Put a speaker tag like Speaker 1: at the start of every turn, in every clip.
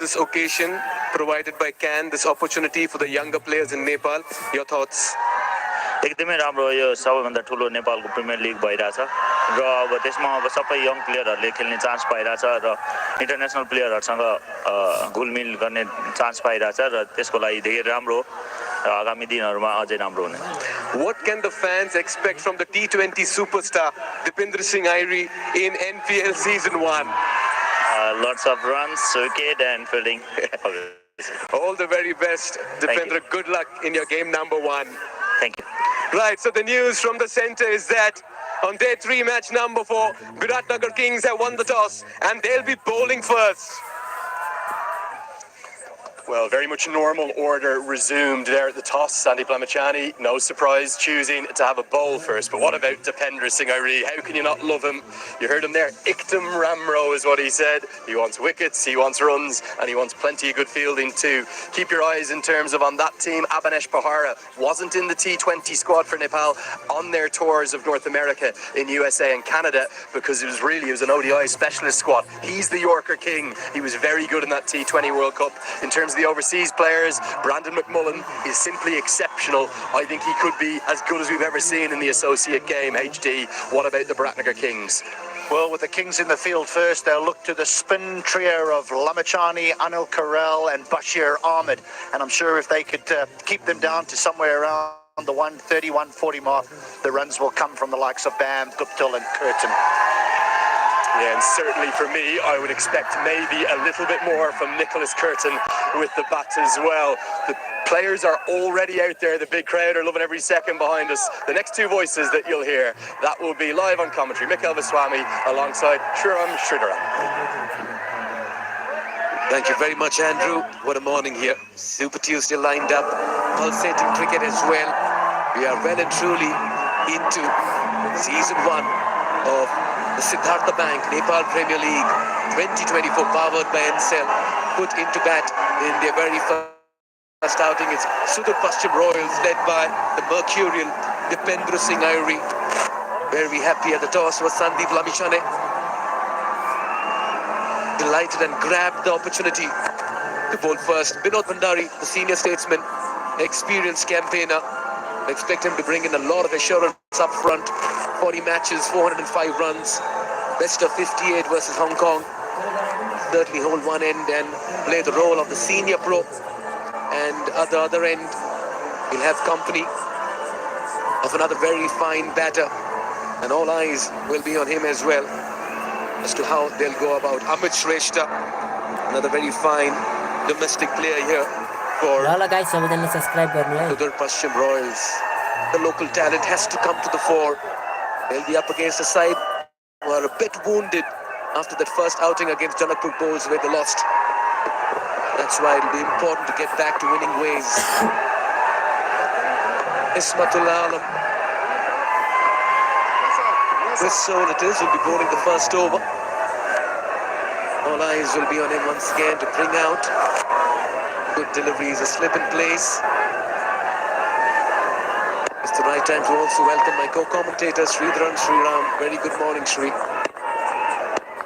Speaker 1: this occasion provided by CAN, this opportunity for the younger players in Nepal. Your thoughts?
Speaker 2: एकदमै राम्रो यो सबैभन्दा ठुलो नेपालको प्रिमियर लिग भइरहेछ र अब त्यसमा अब सबै यङ प्लेयरहरूले खेल्ने चान्स पाइरहेछ र इन्टरनेसनल प्लेयरहरूसँग घुलमिल गर्ने चान्स पाइरहेछ र त्यसको लागि धेरै राम्रो र आगामी दिनहरुमा अझै राम्रो हुने.
Speaker 1: What can the fans expect from the T20 superstar Dipendra Singh Airi in NPL season 1?
Speaker 2: Lots of runs, wicket and fielding.
Speaker 1: All the very best, Dipendra. Good luck in your game number 1.
Speaker 2: Thank you.
Speaker 1: Right, so the news from the centre is that on day 3, match number 4, Biratnager Kings have won the toss and they'll be bowling first.
Speaker 3: Well, very much normal order resumed there at the toss. Sandeep Lamachani, no surprise, choosing to have a bowl first. But what about Dipendra Singh Airi? How can you not love him? You heard him there. Ikdam Ramro is what he said. He wants wickets, he wants runs, and he wants plenty of good fielding too. Keep your eyes in terms of on that team. Abanesh Pahara wasn't in the T20 squad for Nepal on their tours of North America in USA and Canada because it was an ODI specialist squad. He's the Yorker King. He was very good in that T20 World Cup. In terms of the overseas players, Brandon McMullen is simply exceptional. I think he could be as good as we've ever seen in the associate game. HD, what about the Biratnager Kings?
Speaker 4: Well, with the Kings in the field first, they'll look to the spin trio of Lamachani, Anil Karel and Bashir Ahmed. And I'm sure if they could keep them down to somewhere around the 130, 140 mark, the runs will come from the likes of Bam, Guptill and Curtin.
Speaker 3: Yeah, and certainly for me, I would expect maybe a little bit more from Nicholas Curtin with the bat as well. The players are already out there. The big crowd are loving every second behind us. The next 2 voices that you'll hear, that will be live on commentary. Mikhail Viswami alongside Shriram Sridharan.
Speaker 1: Thank you very much, Andrew. What a morning here. Super Tuesday lined up. Pulsating cricket as well. We are well and truly into season 1 of the Siddhartha Bank Nepal Premier League 2024, powered by Ncell, put into bat in their very first outing. It's Sudurpaschim Royals led by the mercurial Dipendra Singh Airi. Very happy at the toss was Sandeep Lamachani. Delighted and grabbed the opportunity to bowl first. Binod Bhandari, the senior statesman, experienced campaigner. Expect him to bring in a lot of assurance up front. 40 matches, 405 runs, best of 58 versus Hong Kong. Certainly hold one end and play the role of the senior pro. And at the other end, he'll have company of another very fine batter. And all eyes will be on him as well as to how they'll go about. Amit Shrestha, another very fine domestic player here for Sudurpaschim Royals. The local talent has to come to the fore. They'll be up against a side who are a bit wounded after that first outing against Janakpur Bulls where they lost. That's why it'll be important to get back to winning ways. Ismatullah Alam. Chris Soul it is, will be bowling the first over. All eyes will be on him once again to bring out good deliveries, a slip in place. It's the right time to also welcome my co-commentator Sridharan Sriram. Very good morning, Sri.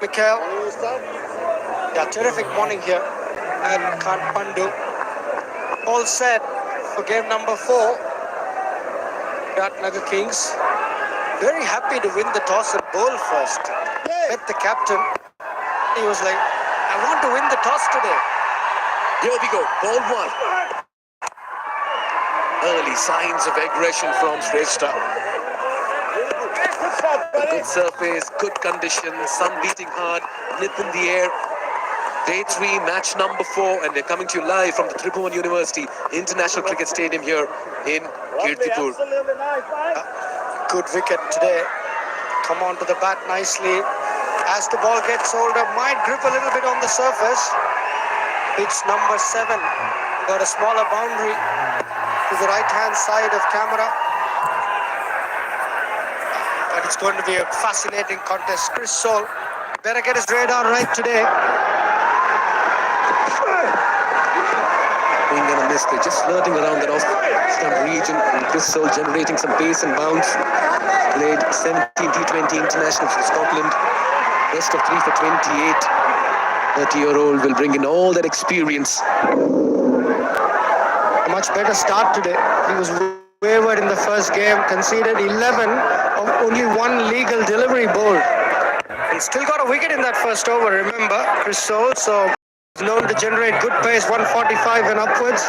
Speaker 5: Mikhail, yeah, terrific morning here at Kathmandu. All set for game number 4. Biratnager Kings very happy to win the toss and bowl first. Met the captain. He was like, I want to win the toss today.
Speaker 1: Here we go, ball 1. Early signs of aggression from Shrestha. A good surface, good conditions, sun beating hard, nip in the air. Day 3, match number 4, and they're coming to you live from the Tribhuvan University International Cricket Stadium here in Kirtipur.
Speaker 5: Good wicket today. Come on to the bat nicely. As the ball gets older, might grip a little bit on the surface. Pitch number 7. Got a smaller boundary to the right-hand side of camera. But it's going to be a fascinating contest. Chris Soul better get his radar right today.
Speaker 1: Being gonna miss, they're just flirting around that off-stump region, and Chris Soul generating some pace and bounce. Played 17 T20 internationals for Scotland. Best of 3 for 28. 30-year-old will bring in all that experience.
Speaker 5: A much better start today. He was wavered in the first game, conceded 11 of only one legal delivery bowled. And still got a wicket in that first over, remember, Chris Soul, so known to generate good pace, 145 and upwards.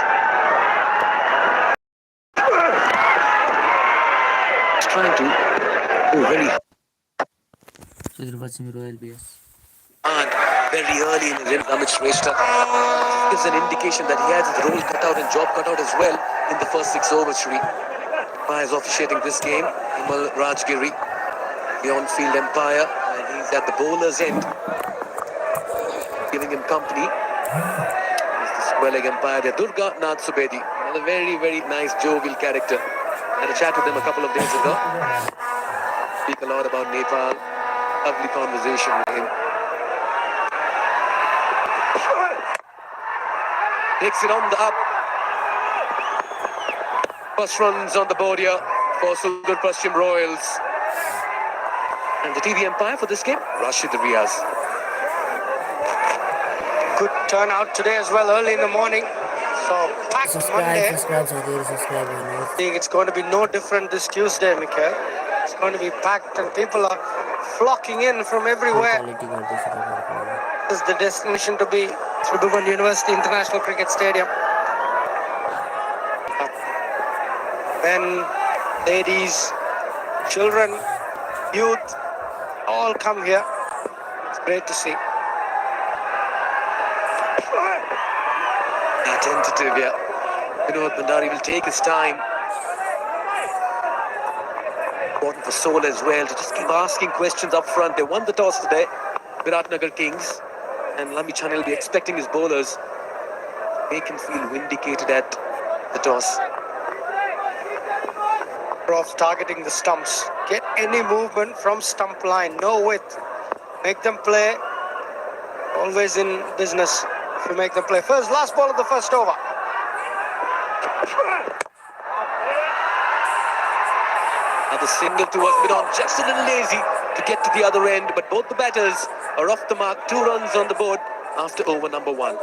Speaker 1: He's trying to go very
Speaker 6: Sudurpaschim Royal BS.
Speaker 1: hard very early in the Amit Shrestha. Gives an indication that he has his role cut out and job cut out as well in the first 6 overs. Shri is officiating this game. Himal Rajgiri, the on-field umpire, and he's at the bowler's end, giving him company. He's the square leg umpire there, Durga Nath Subedi, another very, very nice jovial character. Had a chat with him a couple of days ago. Speak a lot about Nepal. Lovely conversation with him. Takes it on the up. First runs on the board here for Sudurpaschim Royals. And the TV umpire for this game, Rashid Riaz.
Speaker 5: Good turnout today as well, early in the morning. So packed Monday.
Speaker 6: Subscribe.
Speaker 5: I think it's going to be no different this Tuesday, Mikhail. It's going to be packed and people are flocking in from everywhere. This is the destination to be, Sudurpaschim University International Cricket Stadium. Men, ladies, children, youth, all come here. It's great to see.
Speaker 1: Tentative, yeah. Vinod Bhandari will take his time. Important for Soul as well to just keep asking questions up front. They won the toss today, Biratnager Kings, and Lami Chani will be expecting his bowlers to make him feel vindicated at the toss.
Speaker 5: Of targeting the stumps. Get any movement from stump line, no width. Make them play. Always in business if you make them play. Last ball of the first over.
Speaker 1: Another single towards mid-on, just a little lazy to get to the other end, but both the batters are off the mark. 2 runs on the board after over number 1.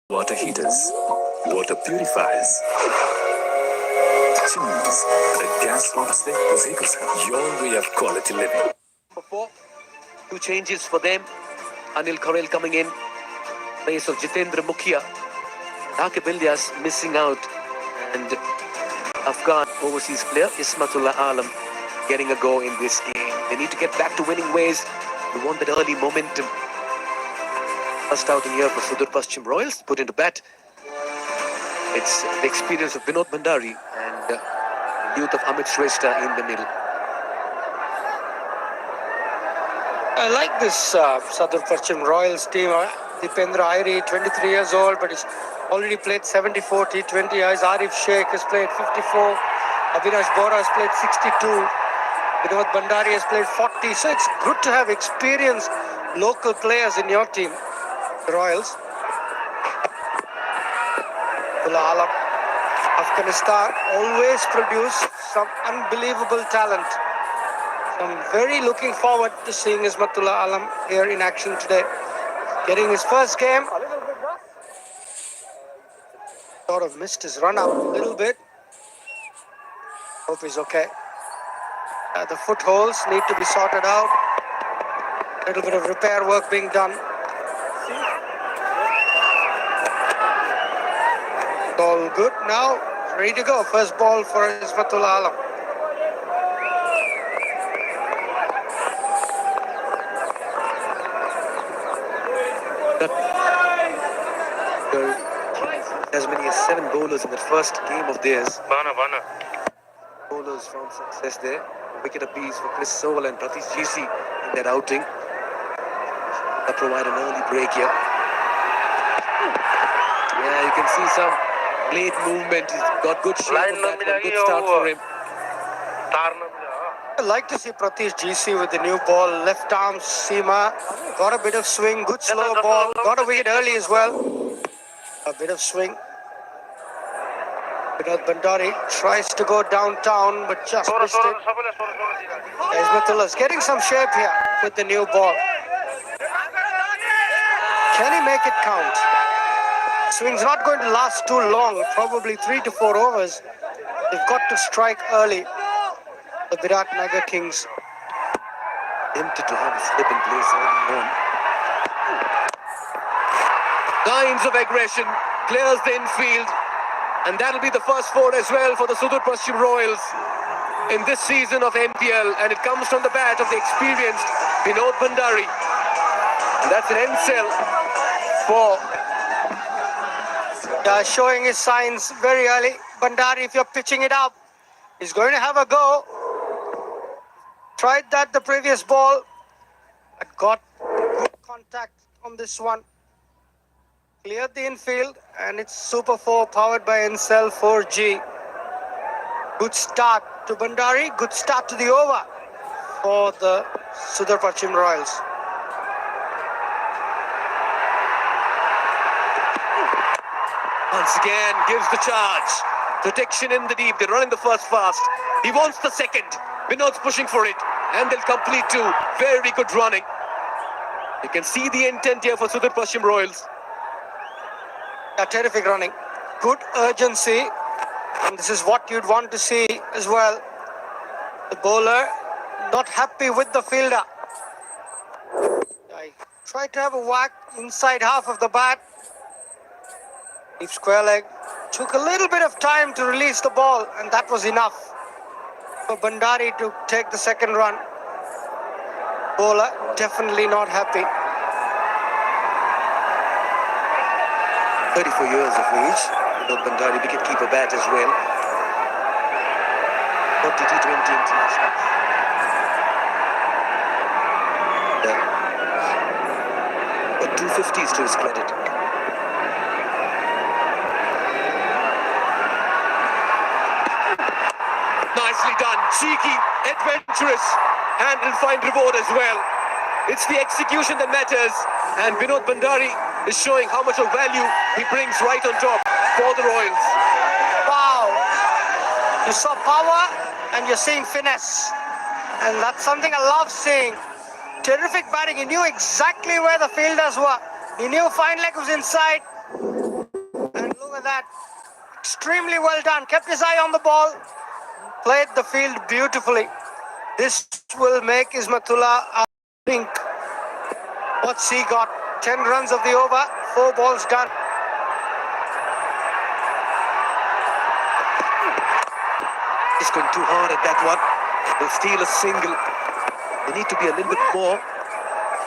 Speaker 7: Water heaters, water purifiers, chimneys, the gas box your way of quality living.
Speaker 1: Before, 2 changes for them. Anil Karel coming in place of Jitendra Mukhia. Akib Ilyas missing out, and Afghan overseas player Ismatullah Alam getting a go in this game. They need to get back to winning ways. They want that early momentum. First outing here for Sudurpaschim Royals, put into bat. It's the experience of Vinod Bhandari and the youth of Amit Shrestha in the middle.
Speaker 5: I like this Sudurpaschim Royals team. Dipendra Airi, 23 years old, but he's already played 74 T20Is. Arif Sheikh has played 54. Avinash Bora has played 62. Vinod Bhandari has played 40. So it's good to have experienced local players in your team, the Royals. Alam. Afghanistan always produce some unbelievable talent. I'm very looking forward to seeing Ismatullah Alam here in action today. Getting his first game. Sort of missed his run up a little bit. Hope he's okay. The footholds need to be sorted out. A little bit of repair work being done. All good now. Ready to go. First ball for Ismatullah Alam.
Speaker 1: As many as 7 bowlers in the first game of theirs.
Speaker 2: Bana.
Speaker 1: Bowlers found success there. Wicket apiece for Chris Soul and Pratish GC in that outing. That provide an early break here. You can see some late movement. He's got good shape on that one. Good start for him.
Speaker 5: I like to see Pratish GC with the new ball. Left arm seamer. Got a bit of swing. Good slow ball. Got a wicket early as well. A bit of swing. Vinod Bhandari tries to go downtown but just missed it. Ismatullah's getting some shape here with the new ball. Can he make it count? Swing's not going to last too long, probably 3 to 4 overs. They've got to strike early. The Biratnager Kings.
Speaker 1: Tempted to have a slip and play on. Signs of aggression, clears the infield, and that'll be the first 4 as well for the Sudurpaschim Royals in this season of NPL, and it comes from the bat of the experienced Vinod Bhandari. And that's an end cell for
Speaker 5: showing his signs very early. Bhandari, if you're pitching it up, he's going to have a go. Tried that the previous ball, but got good contact on this one. Cleared the infield, and it's Super 4 powered by Ncell 4G. Good start to Bhandari, good start to the over for the Sudurpaschim Royals.
Speaker 1: Once again, gives the charge. Protection in the deep. They're running the first fast. He wants the second. Vinod's pushing for it. And they'll complete 2. Very good running. You can see the intent here for Sudurpaschim Royals.
Speaker 5: Terrific running. Good urgency. And this is what you'd want to see as well. The bowler not happy with the fielder. I tried to have a whack inside half of the bat. Deep square leg. Took a little bit of time to release the ball, and that was enough for Bhandari to take the second run. Bowler definitely not happy.
Speaker 1: 34 years of age. Vinod Bhandari, wicket-keeper bat as well. 40 T20 internationals. But 250s to his credit. Nicely done. Cheeky, adventurous, and will find reward as well. It's the execution that matters, and Vinod Bhandari is showing how much of value he brings right on top for the Royals.
Speaker 5: Wow! You saw power and you're seeing finesse. And that's something I love seeing. Terrific batting. He knew exactly where the fielders were. He knew fine leg was inside. And look at that. Extremely well done. Kept his eye on the ball. Played the field beautifully. This will make Ismatullah think. What's he got? 10 runs of the over, 4 balls done.
Speaker 1: He's going too hard at that one. They'll steal a single. They need to be a little bit more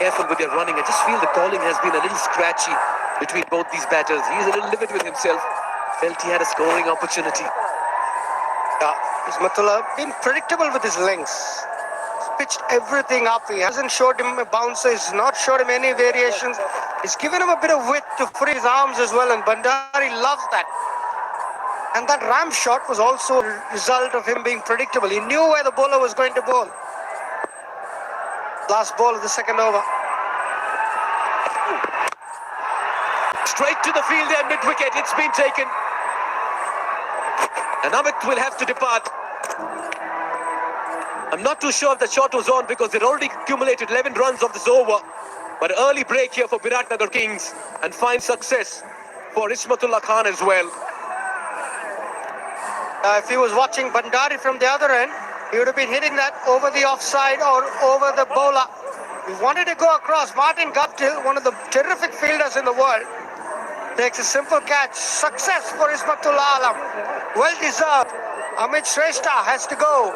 Speaker 1: careful with their running. I just feel the calling has been a little scratchy between both these batters. He's a little livid with himself. Felt he had a scoring opportunity.
Speaker 5: Ismatullah been predictable with his lengths. He's pitched everything up. He hasn't showed him a bouncer. He's not showed him any variations. He's given him a bit of width to free his arms as well, and Bhandari loves that. And that ram shot was also a result of him being predictable. He knew where the bowler was going to bowl. Last ball of the second over.
Speaker 1: Straight to the field there, mid-wicket. It's been taken. And Amit will have to depart. I'm not too sure if the shot was on because they'd already accumulated 11 runs of this over. But early break here for Biratnagar Kings and fine success for Ismatullah Khan as well.
Speaker 5: If he was watching Bhandari from the other end, he would have been hitting that over the offside or over the bowler. He wanted to go across. Martin Guptill, one of the terrific fielders in the world, takes a simple catch. Success for Ismatullah Alam. Well deserved. Amit Shrestha has to go.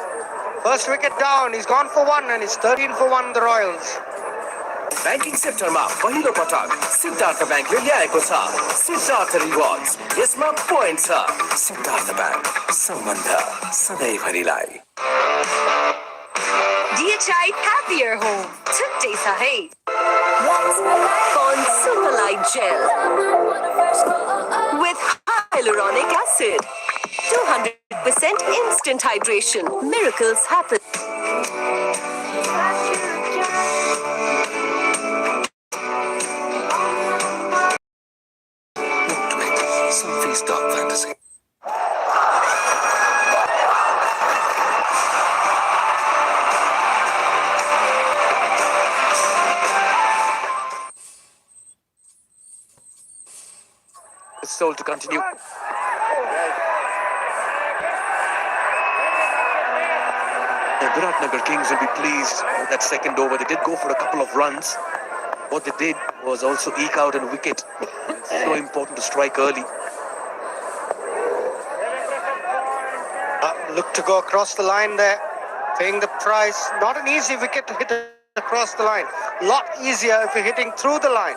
Speaker 5: First wicket down. He's gone for 1 and he's 13 for 1 the Royals.
Speaker 7: Banking sector ma पहिलो पटक सिद्धार्थ बैंकले ल्याएको छ Siddharth rewards यसमा point छ Siddharth bank सम्बन्ध सधैँभरिलाई
Speaker 6: DHI Happier Home छुट्टै छ है Pond Superlight Gel with hyaluronic acid. 200% instant hydration. Miracles happen.
Speaker 7: Some face dark fantasy.
Speaker 1: It's told to continue. The Biratnager Kings will be pleased with that second over. They did go for a couple of runs. What they did was also eke out a wicket. It's so important to strike early.
Speaker 5: Look to go across the line there, paying the price. Not an easy wicket to hit across the line. A lot easier if you're hitting through the line.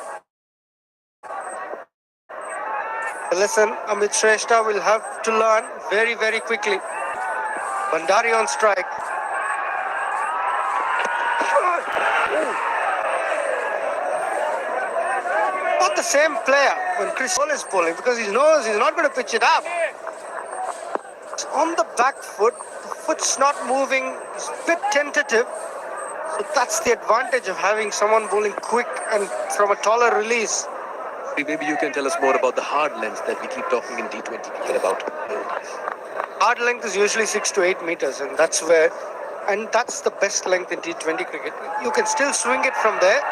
Speaker 5: Listen, Amit Shrestha will have to learn very, very quickly. Bandari on strike. Not the same player when Chris Soul is bowling because he knows he's not going to pitch it up. It's on the back foot, the foot's not moving, it's a bit tentative. So that's the advantage of having someone bowling quick and from a taller release.
Speaker 1: Maybe you can tell us more about the hard length that we keep talking in T20 cricket about.
Speaker 5: Hard length is usually 6 to 8 meters, and that's the best length in T20 cricket. You can still swing it from there.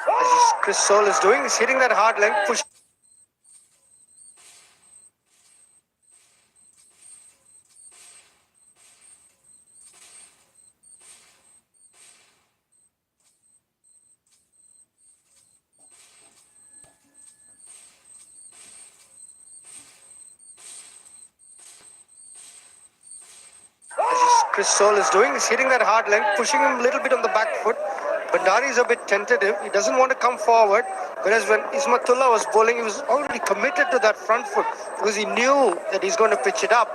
Speaker 5: As Chris Soul is doing, he's hitting that hard length, push. Chris Soul is doing is hitting that hard length, pushing him a little bit on the back foot. Bandari is a bit tentative. He doesn't want to come forward. Whereas when Ismatullah was bowling, he was already committed to that front foot because he knew that he's going to pitch it up.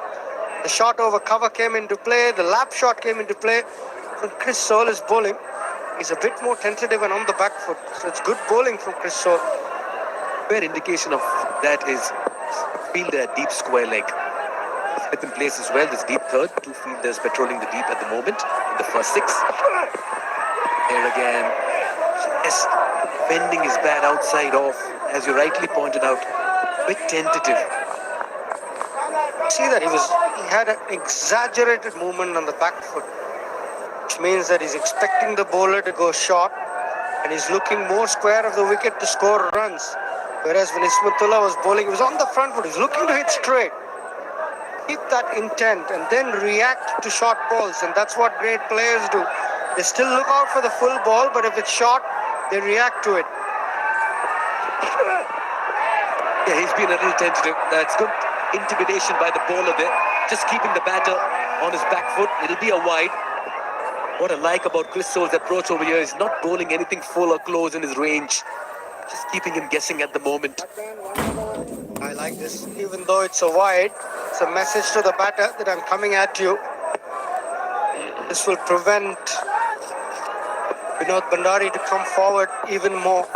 Speaker 5: The shot over cover came into play. The lap shot came into play. When Chris Soul is bowling, he's a bit more tentative and on the back foot. So it's good bowling from Chris Soul.
Speaker 1: Fair indication of that is fielder deep square leg. Fifth in place as well. This deep third. Two fielders patrolling the deep at the moment in the first 6. Here again, just bending his bat outside off, as you rightly pointed out, a bit tentative.
Speaker 5: See that he had an exaggerated movement on the back foot, which means that he's expecting the bowler to go short and he's looking more square of the wicket to score runs. Whereas when Ismatullah was bowling, he was on the front foot, he was looking to hit straight. Keep that intent and then react to short balls, and that's what great players do. They still look out for the full ball, but if it's short, they react to it.
Speaker 1: Yeah, he's been a little tentative. That's good intimidation by the bowler there. Just keeping the batter on his back foot. It'll be a wide. What I like about Chris Soul's approach over here is not bowling anything full or close in his range. Just keeping him guessing at the moment.
Speaker 5: I like this. Even though it's a wide, it's a message to the batter that I'm coming at you. This will prevent Vinod Bandari to come forward even more.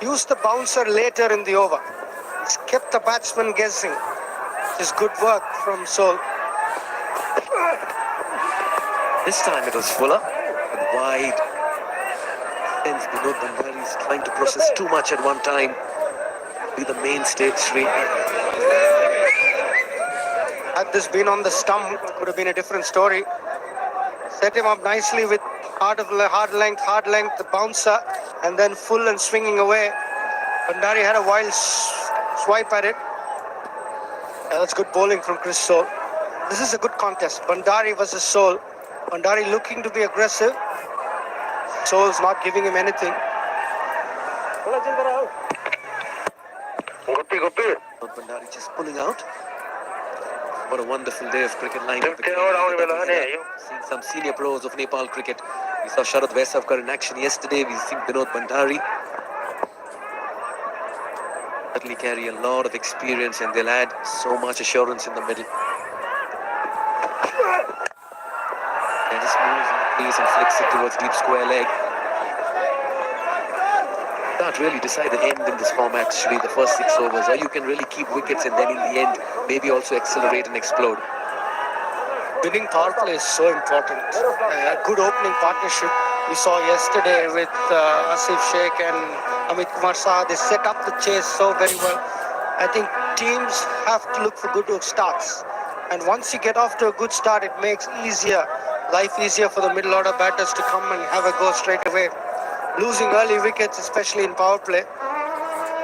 Speaker 5: Use the bouncer later in the over. He's kept the batsman guessing. It's good work from Soul.
Speaker 1: This time it was fuller and wide. Hence Vinod Bandari is trying to process too much at one time. Be the main stage three.
Speaker 5: Had this been on the stump, it could have been a different story. Set him up nicely with hard length, the bouncer, and then full and swinging away. Bandari had a wild swipe at it. Yeah, that's good bowling from Chris Soul. This is a good contest. Bandari versus Soul. Bandari looking to be aggressive. Soul's not giving him anything.
Speaker 1: Bandari just pulling out. What a wonderful day of cricket line. Seeing some senior pros of Nepal cricket. We saw Sharad Vaisavkar in action yesterday. We've seen Vinod Bandari. Certainly carry a lot of experience and they'll add so much assurance in the middle. And just moves in the crease and flicks it towards deep square leg. Start could really decide the end in this format, actually, the first 6 overs, or you can really keep wickets and then in the end, maybe also accelerate and explode.
Speaker 5: Winning power play is so important. A good opening partnership we saw yesterday with Asif Sheikh and Amit Kumar Saha. They set up the chase so very well. I think teams have to look for good starts. And once you get off to a good start, it makes life easier for the middle order batters to come and have a go straight away. Losing early wickets, especially in power play,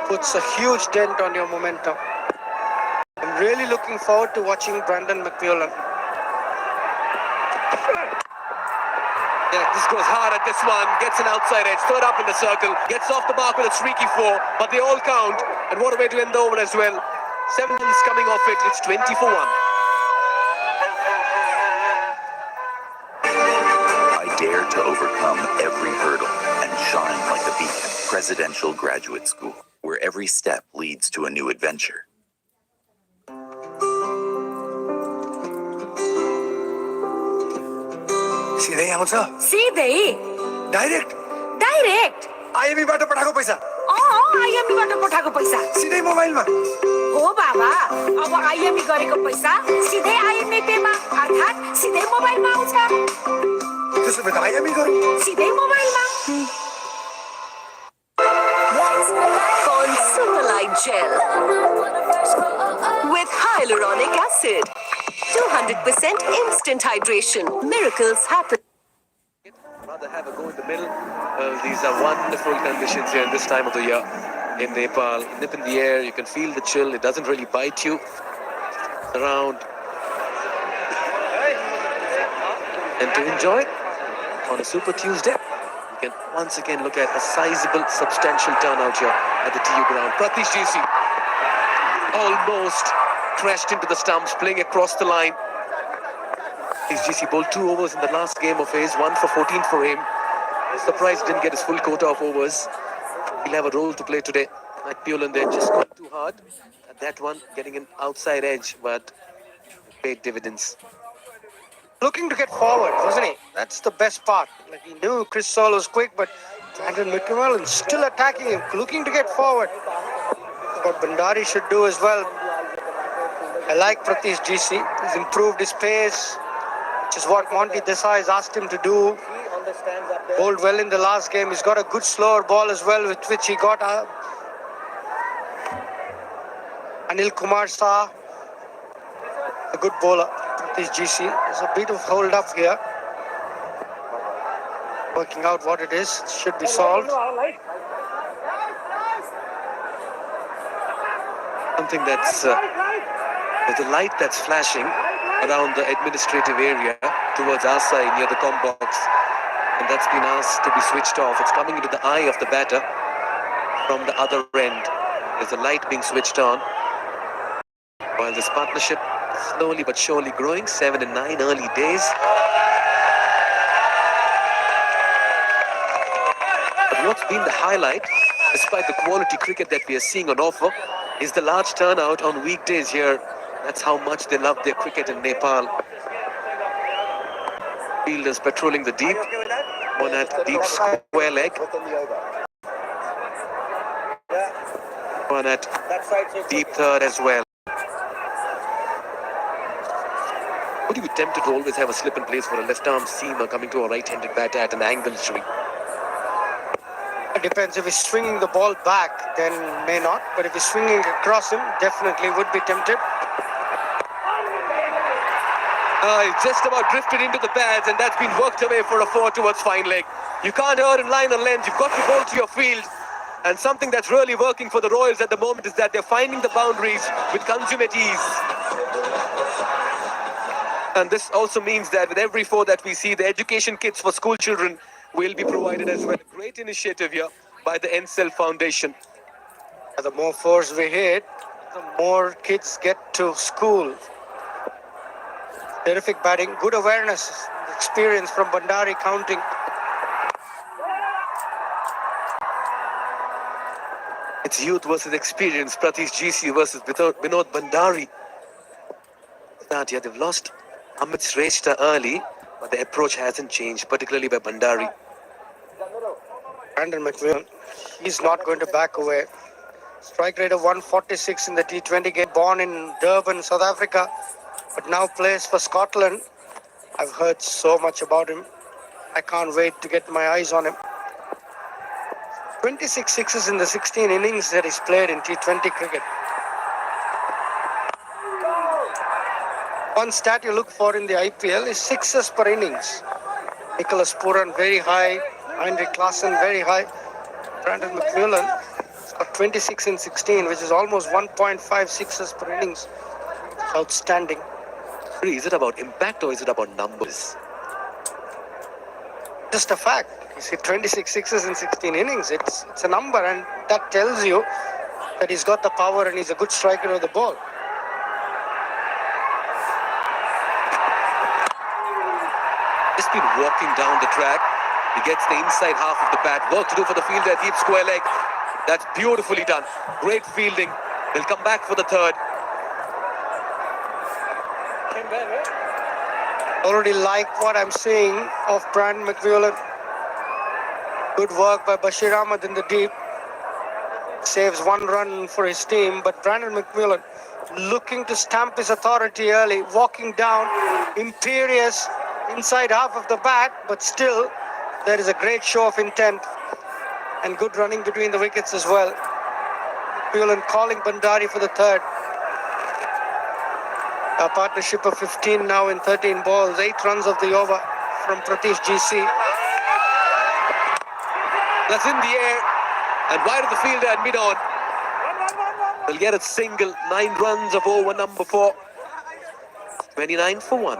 Speaker 5: puts a huge dent on your momentum. I'm really looking forward to watching Brandon McMillan.
Speaker 1: Yeah, this goes hard at this one, gets an outside edge, third up in the circle, gets off the mark with a streaky 4, but they all count, and what a way to end the over as well. 7 runs coming off it, it's 20 for 1.
Speaker 8: I dare to overcome every hurdle and shine like a beacon. Presidential Graduate School, where every step leads to a new adventure.
Speaker 7: सिधै आउँछ
Speaker 6: सिधै
Speaker 7: direct
Speaker 6: direct
Speaker 7: आइएमईबाट पठाएको पैसा
Speaker 6: आइएमईबाट पठाएको पैसा
Speaker 7: सिधै मोबाइलमा
Speaker 6: हो बाबा अब आइएमई गरेको पैसा सिधै आइएमई पेमा अर्थात् सिधै मोबाइलमा आउँछ
Speaker 7: त्यसो भए आइएमई गरौँ
Speaker 6: सिधै मोबाइलमा Con Superlight Gel with hyaluronic acid. 200% instant hydration. Miracles happen.
Speaker 1: Rather have a go in the middle. These are wonderful conditions here in this time of the year in Nepal. Nip in the air, you can feel the chill. It doesn't really bite you around. And to enjoy it on a Super Tuesday, you can once again look at a sizable, substantial turnout here at the TU ground. Pratish GC almost crashed into the stumps, playing across the line. His GC bowled 2 overs in the last game of his, 1 for 14 for him. Surprised didn't get his full quota of overs. He'll have a role to play today. Like Pulan there, just going too hard. At that one, getting an outside edge, but paid dividends.
Speaker 5: Looking to get forward, wasn't he? That's the best part. Like, he knew Chris Saul was quick, but Brandon McMillan still attacking him, looking to get forward. What Bandari should do as well. I like Pratish GC. He's improved his pace, which is what Monty Desai has asked him to do. Bowled well in the last game. He's got a good slower ball as well, with which he got Anil Kumar Saha, a good bowler. Pratish GC. There's a bit of hold up here. Working out what it is. Should be solved.
Speaker 1: Something that's there's a light that's flashing around the administrative area towards our side near the comm box, and that's been asked to be switched off. It's coming into the eye of the batter from the other end. There's a light being switched on while this partnership slowly but surely growing. 7 and 9 early days. But what's been the highlight, despite the quality cricket that we are seeing on offer, is the large turnout on weekdays here. That's how much they love their cricket in Nepal. Fielders patrolling the deep. One at deep square leg. One at deep third as well. Would you be tempted to always have a slip in place for a left-arm seamer coming to a right-handed batter at an angle, Shri?
Speaker 5: It depends. If he's swinging the ball back, then may not. But if he's swinging across him, definitely would be tempted.
Speaker 1: He just about drifted into the pads, and that's been worked away for a 4 towards fine leg. You can't err in line or length. You've got to bowl to your field. And something that's really working for the Royals at the moment is that they're finding the boundaries with consummate ease. And this also means that with every 4 that we see, the education kits for school children will be provided as well. A great initiative here by the NCEL Foundation.
Speaker 5: The more 4s we hit, the more kids get to school. Terrific batting, good awareness, experience from Bandari counting.
Speaker 1: It's youth versus experience. Pratish GC versus Binod Bandari. Nadia, they've lost Amit Shrestha early, but the approach hasn't changed, particularly by Bandari.
Speaker 5: Brandon McMillan, he's not going to back away. Strike rate of 146 in the T20 game. Born in Durban, South Africa, but now plays for Scotland. I've heard so much about him. I can't wait to get my eyes on him. 26 sixes in the 16 innings that he's played in T20 cricket. One stat you look for in the IPL is sixes per innings. Nicholas Puran very high, Heinrich Klaassen very high. Brandon McMillan has got 26 in 16, which is almost 1.5 sixes per innings. Outstanding.
Speaker 1: Is it about impact or is it about numbers?
Speaker 5: Just a fact. He's hit 26 sixes in 16 innings. It's a number, and that tells you that he's got the power and he's a good striker of the ball.
Speaker 1: Just been walking down the track. He gets the inside half of the bat. Work to do for the fielder. Deep square leg. That's beautifully done. Great fielding. They'll come back for the third.
Speaker 5: Already like what I'm seeing of Brandon McMillan. Good work by Bashir Ahmed in the deep. Saves one run for his team, but Brandon McMillan looking to stamp his authority early, walking down, imperious inside half of the bat, but still there is a great show of intent and good running between the wickets as well. McMillan calling Bandari for the third. A partnership of 15 now in 13 balls, 8 runs of the over from Pratish GC.
Speaker 1: That's in the air and wide of the fielder at mid-on. They'll get a single, 9 runs of over number 4. 29 for 1.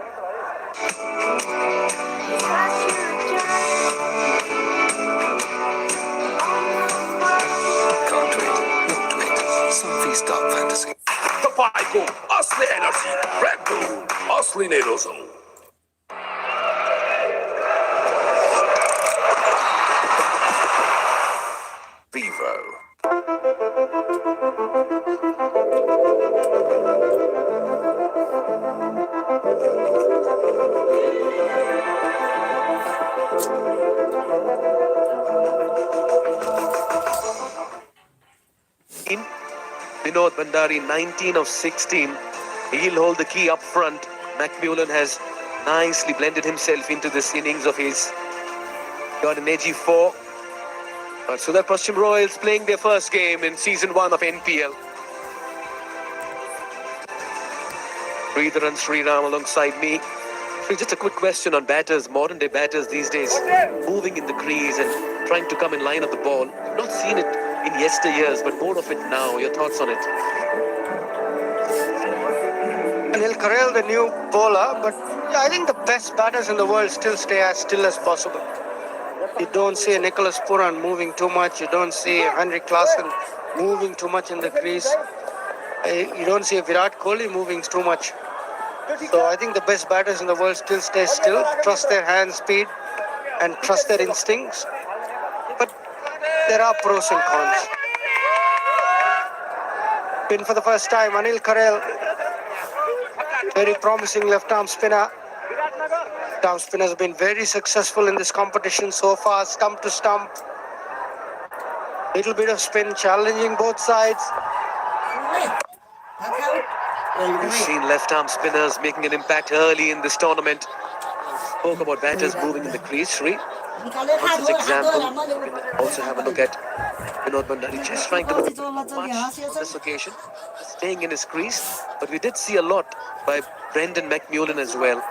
Speaker 7: Can't wait, not wait. Some Stop Fantasy.
Speaker 9: Kapay ko, Asli Energy, Red Bull, Asli Nerozol. Vivo.
Speaker 1: Vinod Bandari, 19 of 16. He'll hold the key up front. McMillan has nicely blended himself into this innings of his. Got an edgy 4. But Sudurpaschim Royals playing their first game in season 1 of NPL. Sridharan Sriram alongside me. So just a quick question on batters, modern day batters these days, moving in the crease and trying to come in line of the ball. I've not seen it in yesteryears, but more of it now. Your thoughts on it?
Speaker 5: Anil Karel, the new bowler, but yeah, I think the best batters in the world still stay as still as possible. You don't see Nicholas Puran moving too much. You don't see Heinrich Klaassen moving too much in the crease. You don't see Virat Kohli moving too much. So I think the best batters in the world still stay still, trust their hand speed and trust their instincts. But there are pros and cons. Pin for the first time, Anil Karel. Very promising left-arm spinner. Left-arm spinners have been very successful in this competition so far, stump to stump. Little bit of spin, challenging both sides.
Speaker 1: We've seen left-arm spinners making an impact early in this tournament. Spoke about batters moving in the crease. Sri, what's his example? Also have a look at Vinod Bandari just trying to look much on this occasion, staying in his crease. But we did see a lot by Brendan McMillan as well.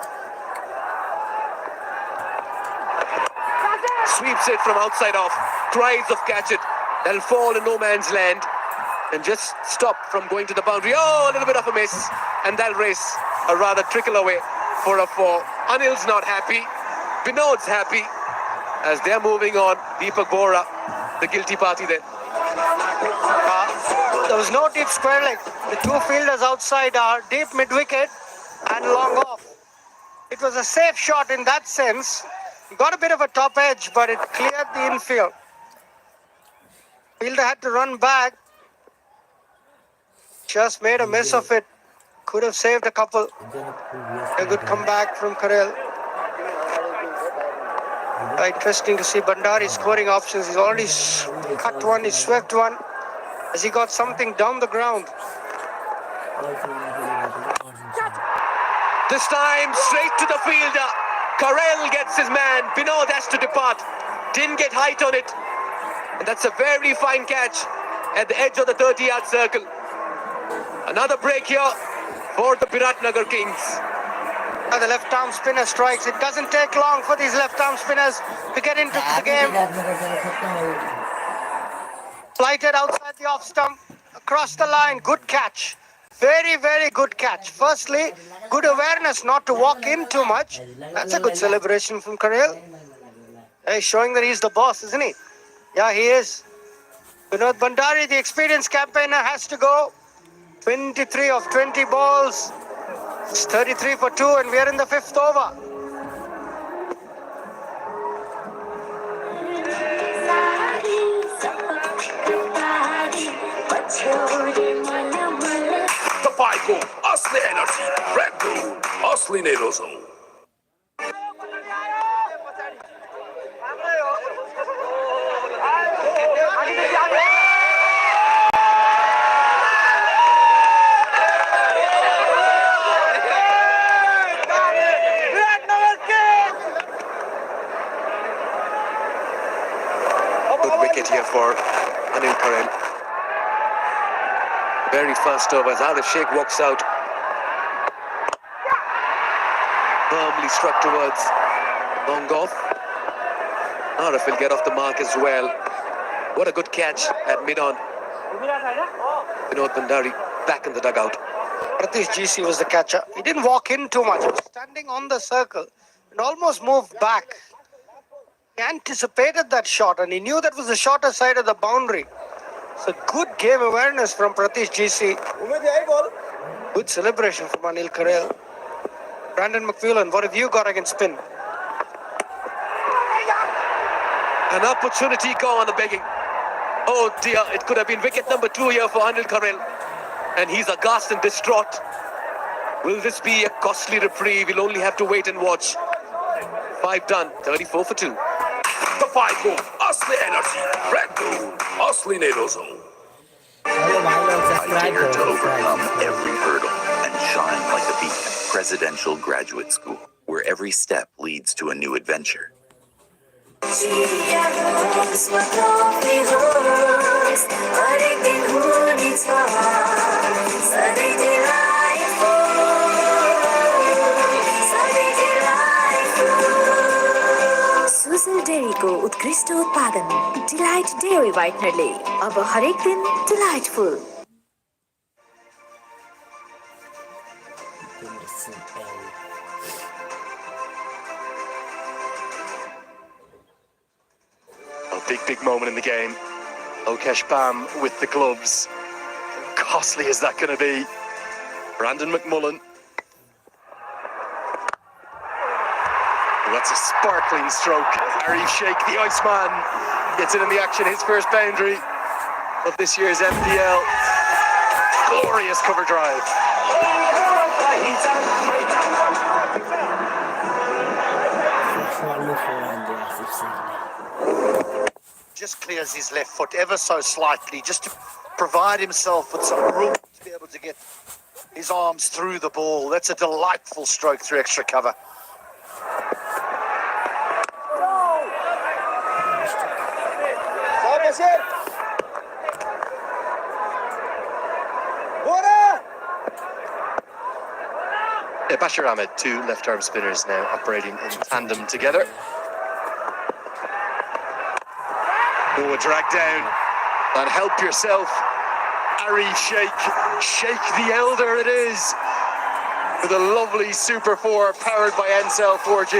Speaker 1: Sweeps it from outside off, tries of catch it. That'll fall in no man's land and just stop from going to the boundary. Oh, a little bit of a miss. And that'll race a rather trickle away for a 4. Anil's not happy. Vinod's happy as they're moving on. Deepak Bora, the guilty party there.
Speaker 5: There was no deep square leg. The two fielders outside are deep mid-wicket and long off. It was a safe shot in that sense. He got a bit of a top edge, but it cleared the infield. Fielder had to run back. Just made a mess of it. Could have saved a couple. A good comeback from Karel. Interesting to see Bandari scoring options. He's already cut one, he swept one. Has he got something down the ground?
Speaker 1: This time, straight to the fielder. Karel gets his man. Binod has to depart. Didn't get height on it. And that's a very fine catch at the edge of the 30-yard circle. Another break here for the Biratnager Kings.
Speaker 5: The left-arm spinner strikes. It doesn't take long for these left-arm spinners to get into the game. Flighted outside the off stump, across the line. Good catch. Very, very good catch. Firstly, good awareness not to walk in too much. That's a good celebration from Karel. Hey, showing that he's the boss, isn't he? Yeah, he is. Binod Bandari, the experienced campaigner, has to go. 23 of 20 balls. It's 33 for 2 and we are in the 5th over.
Speaker 9: The Bible, Asli Energy, Red Bull, Asli Needles.
Speaker 1: Good wicket here for Anil Karel. Very fast over as Arif Sheikh walks out. Firmly struck towards long off. Arif will get off the mark as well. What a good catch at mid-on. Binod Bandari back in the dugout.
Speaker 5: Pratish GC was the catcher. He didn't walk in too much. He was standing on the circle and almost moved back. He anticipated that shot and he knew that was the shorter side of the boundary. So good game awareness from Pratish GC. Good celebration from Anil Karel. Brandon McMillan, what have you got against spin?
Speaker 1: An opportunity gone on the begging. Oh dear, it could have been wicket number 2 here for Anil Karel. And he's aghast and distraught. Will this be a costly reprieve? We'll only have to wait and watch. 5 done, 34 for 2.
Speaker 9: The Bible, Asli Energy, Red Bull, Asli Needles.
Speaker 8: I dare to overcome every hurdle and shine like a beacon. Presidential Graduate School, where every step leads to a new adventure.
Speaker 6: Sujal डेयरीको उत्कृष्ट उत्पादन delight dairy व्हाइटनरले अब हरेक दिन delightful.
Speaker 3: A big moment in the game. Lokesh Bam with the gloves. How costly is that going to be? Brandon McMullen. That's a sparkling stroke. Arif Sheikh, the Iceman, gets it in the action. His first boundary of this year's MPL. Glorious cover drive.
Speaker 4: Just clears his left foot ever so slightly, just to provide himself with some room to be able to get his arms through the ball. That's a delightful stroke through extra cover.
Speaker 3: Bashir Ahmed, 2 left-arm spinners now operating in tandem together. Oh, a drag down. And help yourself. Arif Sheikh. Sheikh the Elder it is. With a lovely Super 4 powered by Ncell 4G.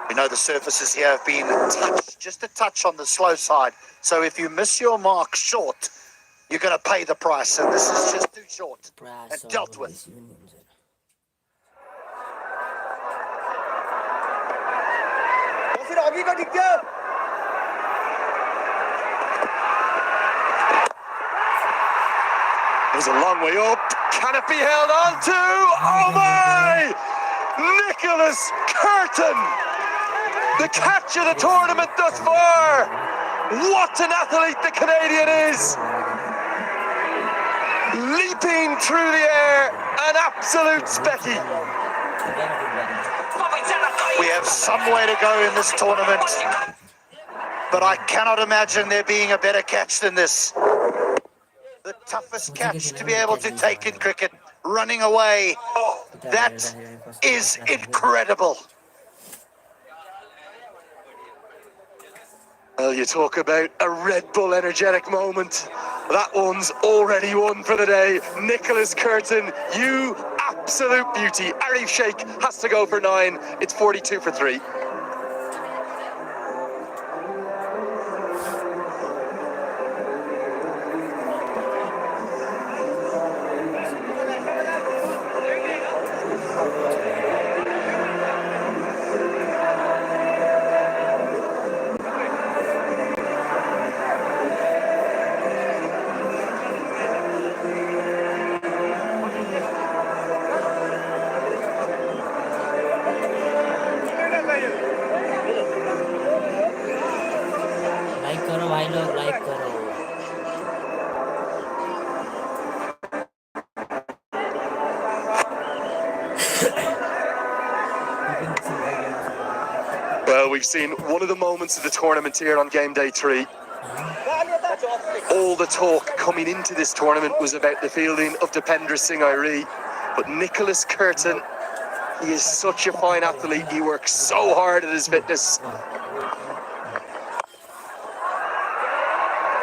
Speaker 4: You know the surfaces here have been touched, just a touch on the slow side. So if you miss your mark short, you're going to pay the price. And this is just too short and dealt with.
Speaker 3: It was a long way up. Can it be held on to? Oh my! Nicholas Curtin! The catch of the tournament thus far! What an athlete the Canadian is! Leaping through the air, an absolute specky.
Speaker 4: We have some way to go in this tournament, but I cannot imagine there being a better catch than this. The toughest catch to be able to take in cricket, running away. That is incredible.
Speaker 3: Well, you talk about a Red Bull energetic moment. That one's already won for the day. Nicholas Curtin, you absolute beauty. Arif Sheikh has to go for 9. It's 42 for 3.
Speaker 10: Like करो भाई लोग, like करो।
Speaker 3: Well, we've seen one of the moments of the tournament here on game day 3. All the talk coming into this tournament was about the fielding of Dipender Singh Airi, but Nicholas Curtin, he is such a fine athlete. He works so hard at his fitness.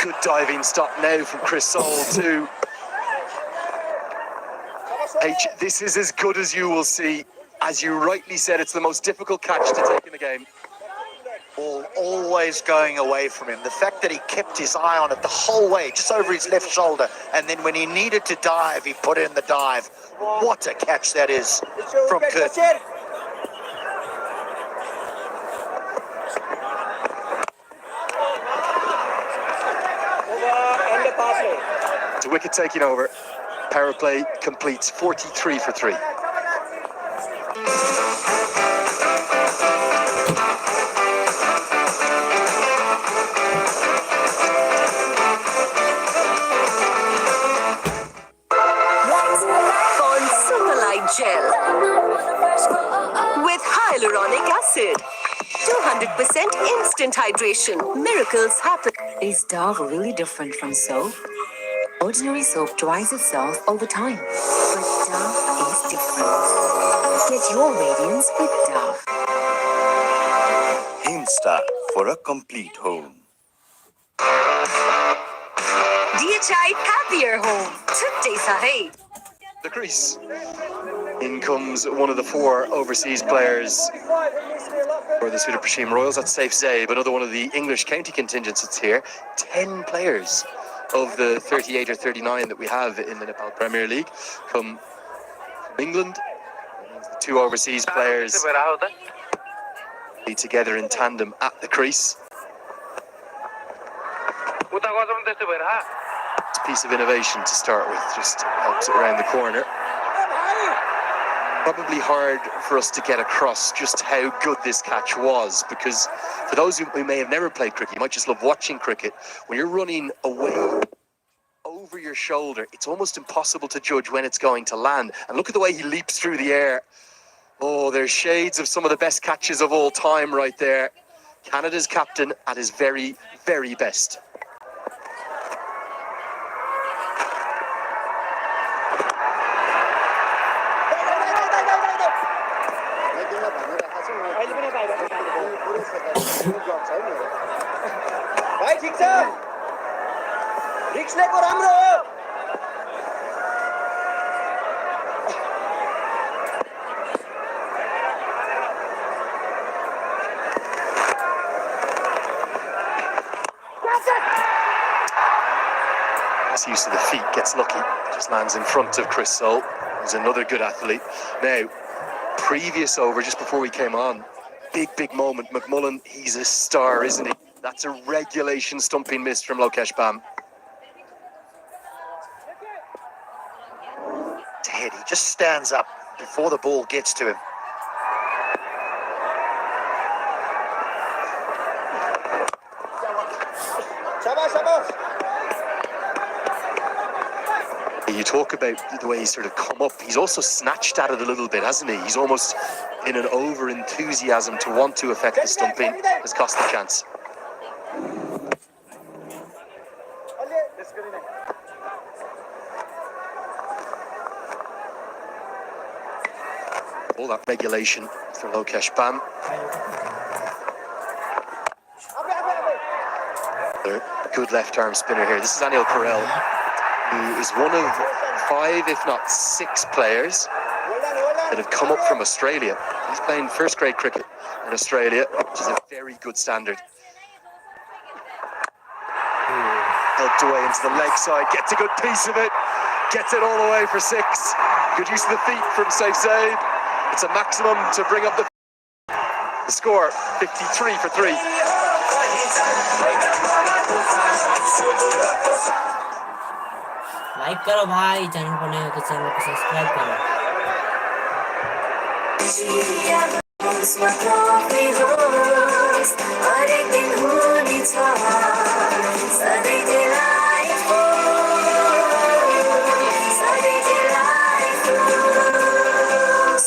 Speaker 3: Good diving stop now from Chris Soul too. H, this is as good as you will see. As you rightly said, it's the most difficult catch to take in the game.
Speaker 4: Ball always going away from him. The fact that he kept his eye on it the whole way, just over his left shoulder, and then when he needed to dive, he put in the dive. What a catch that is from Curtin.
Speaker 3: The wicket taking over. Power play completes 43 for 3.
Speaker 11: On Superlight Gel with hyaluronic acid. 200% instant hydration. Miracles happen.
Speaker 12: Is Dove really different from soap? Ordinary soap dries itself all the time, but Dove is different. Get your radiance with Dove.
Speaker 8: Himstar for a complete home.
Speaker 11: DHI happier home. Today sahi.
Speaker 3: The crease. In comes one of the 4 overseas players for the Sudurpaschim Royals. That's Saif Zaib, another one of the English county contingents that's here. 10 players of the 38 or 39 that we have in the Nepal Premier League come from England. 2 overseas players be together in tandem at the crease. It's a piece of innovation to start with, just helps it around the corner. Probably hard for us to get across just how good this catch was, because for those who may have never played cricket, you might just love watching cricket. When you're running away over your shoulder, it's almost impossible to judge when it's going to land. And look at the way he leaps through the air. Oh, there's shades of some of the best catches of all time right there. Canada's captain at his very, very best. Use of the feet, gets lucky, just lands in front of Chris Soul, who's another good athlete. Now, previous over, just before we came on, big moment. McMullen, he's a star, isn't he? That's a regulation stumping miss from Lokesh Bam.
Speaker 4: just stands up before the ball gets to him.
Speaker 3: You talk about the way he's sort of come up. He's also snatched at it a little bit, hasn't he? He's almost in an over-enthusiasm to want to affect the stumping. Has cost the chance. All that regulation for Lokesh Bam. Good left arm spinner here. This is Anil Karel, who is one of 5, if not 6 players that have come up from Australia. He's playing first grade cricket in Australia, which is a very good standard. Helped away into the leg side, gets a good piece of it, gets it all the way for 6. Good use of the feet from Saif Zaid. It's a maximum to bring up the score, 53 for 3.
Speaker 10: Like करो भाई, channel पर नए हो तो channel को subscribe करो।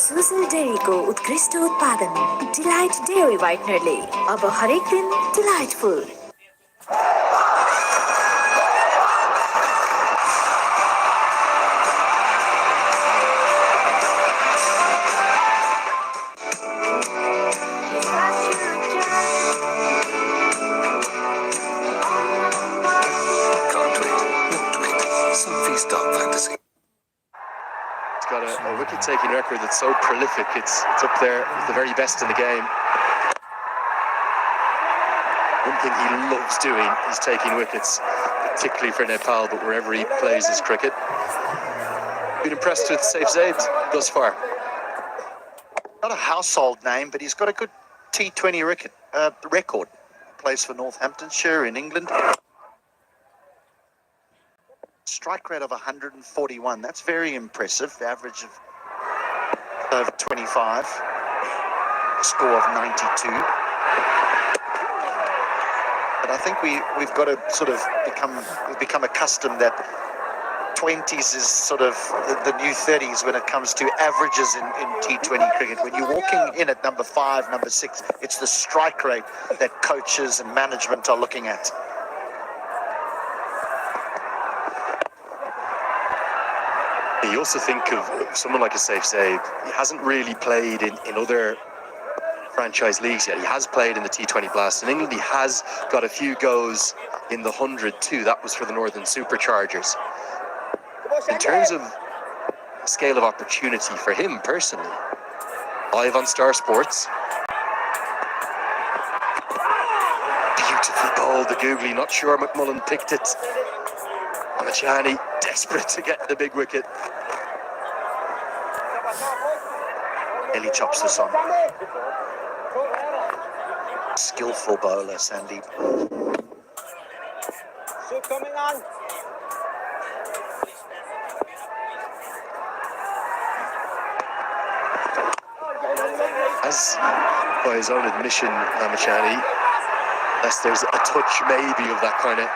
Speaker 11: सुसुल डेयरीको उत्कृष्ट उत्पादन डिलाइट डेयरी व्हाइटनरले अब हरेक दिन delightful.
Speaker 3: Got a wicket-taking record that's so prolific. It's up there with the very best in the game. One thing he loves doing is taking wickets, particularly for Nepal, but wherever he plays his cricket. Been impressed with Saif Zaid thus far.
Speaker 4: Not a household name, but he's got a good T20 record. Plays for Northamptonshire in England. Strike rate of 141. That's very impressive. The average of over 25. A score of 92. But I think we've got to sort of become accustomed that 20s is sort of the new 30s when it comes to averages in T20 cricket. When you're walking in at number 5, number 6, it's the strike rate that coaches and management are looking at.
Speaker 3: You also think of someone like a Saif Zaid. He hasn't really played in other franchise leagues yet. He has played in the T20 Blast in England. He has got a few goes in the 100 too. That was for the Northern Superchargers. In terms of scale of opportunity for him personally, live on Star Sports. Beautifully bowled, the googly. Not sure McMullen picked it. Amachani desperate to get the big wicket.
Speaker 4: Nearly chops this on. Skillful bowler, Sandeep.
Speaker 5: Shoot coming on.
Speaker 3: As by his own admission, Amachani, unless there's a touch maybe of that kind of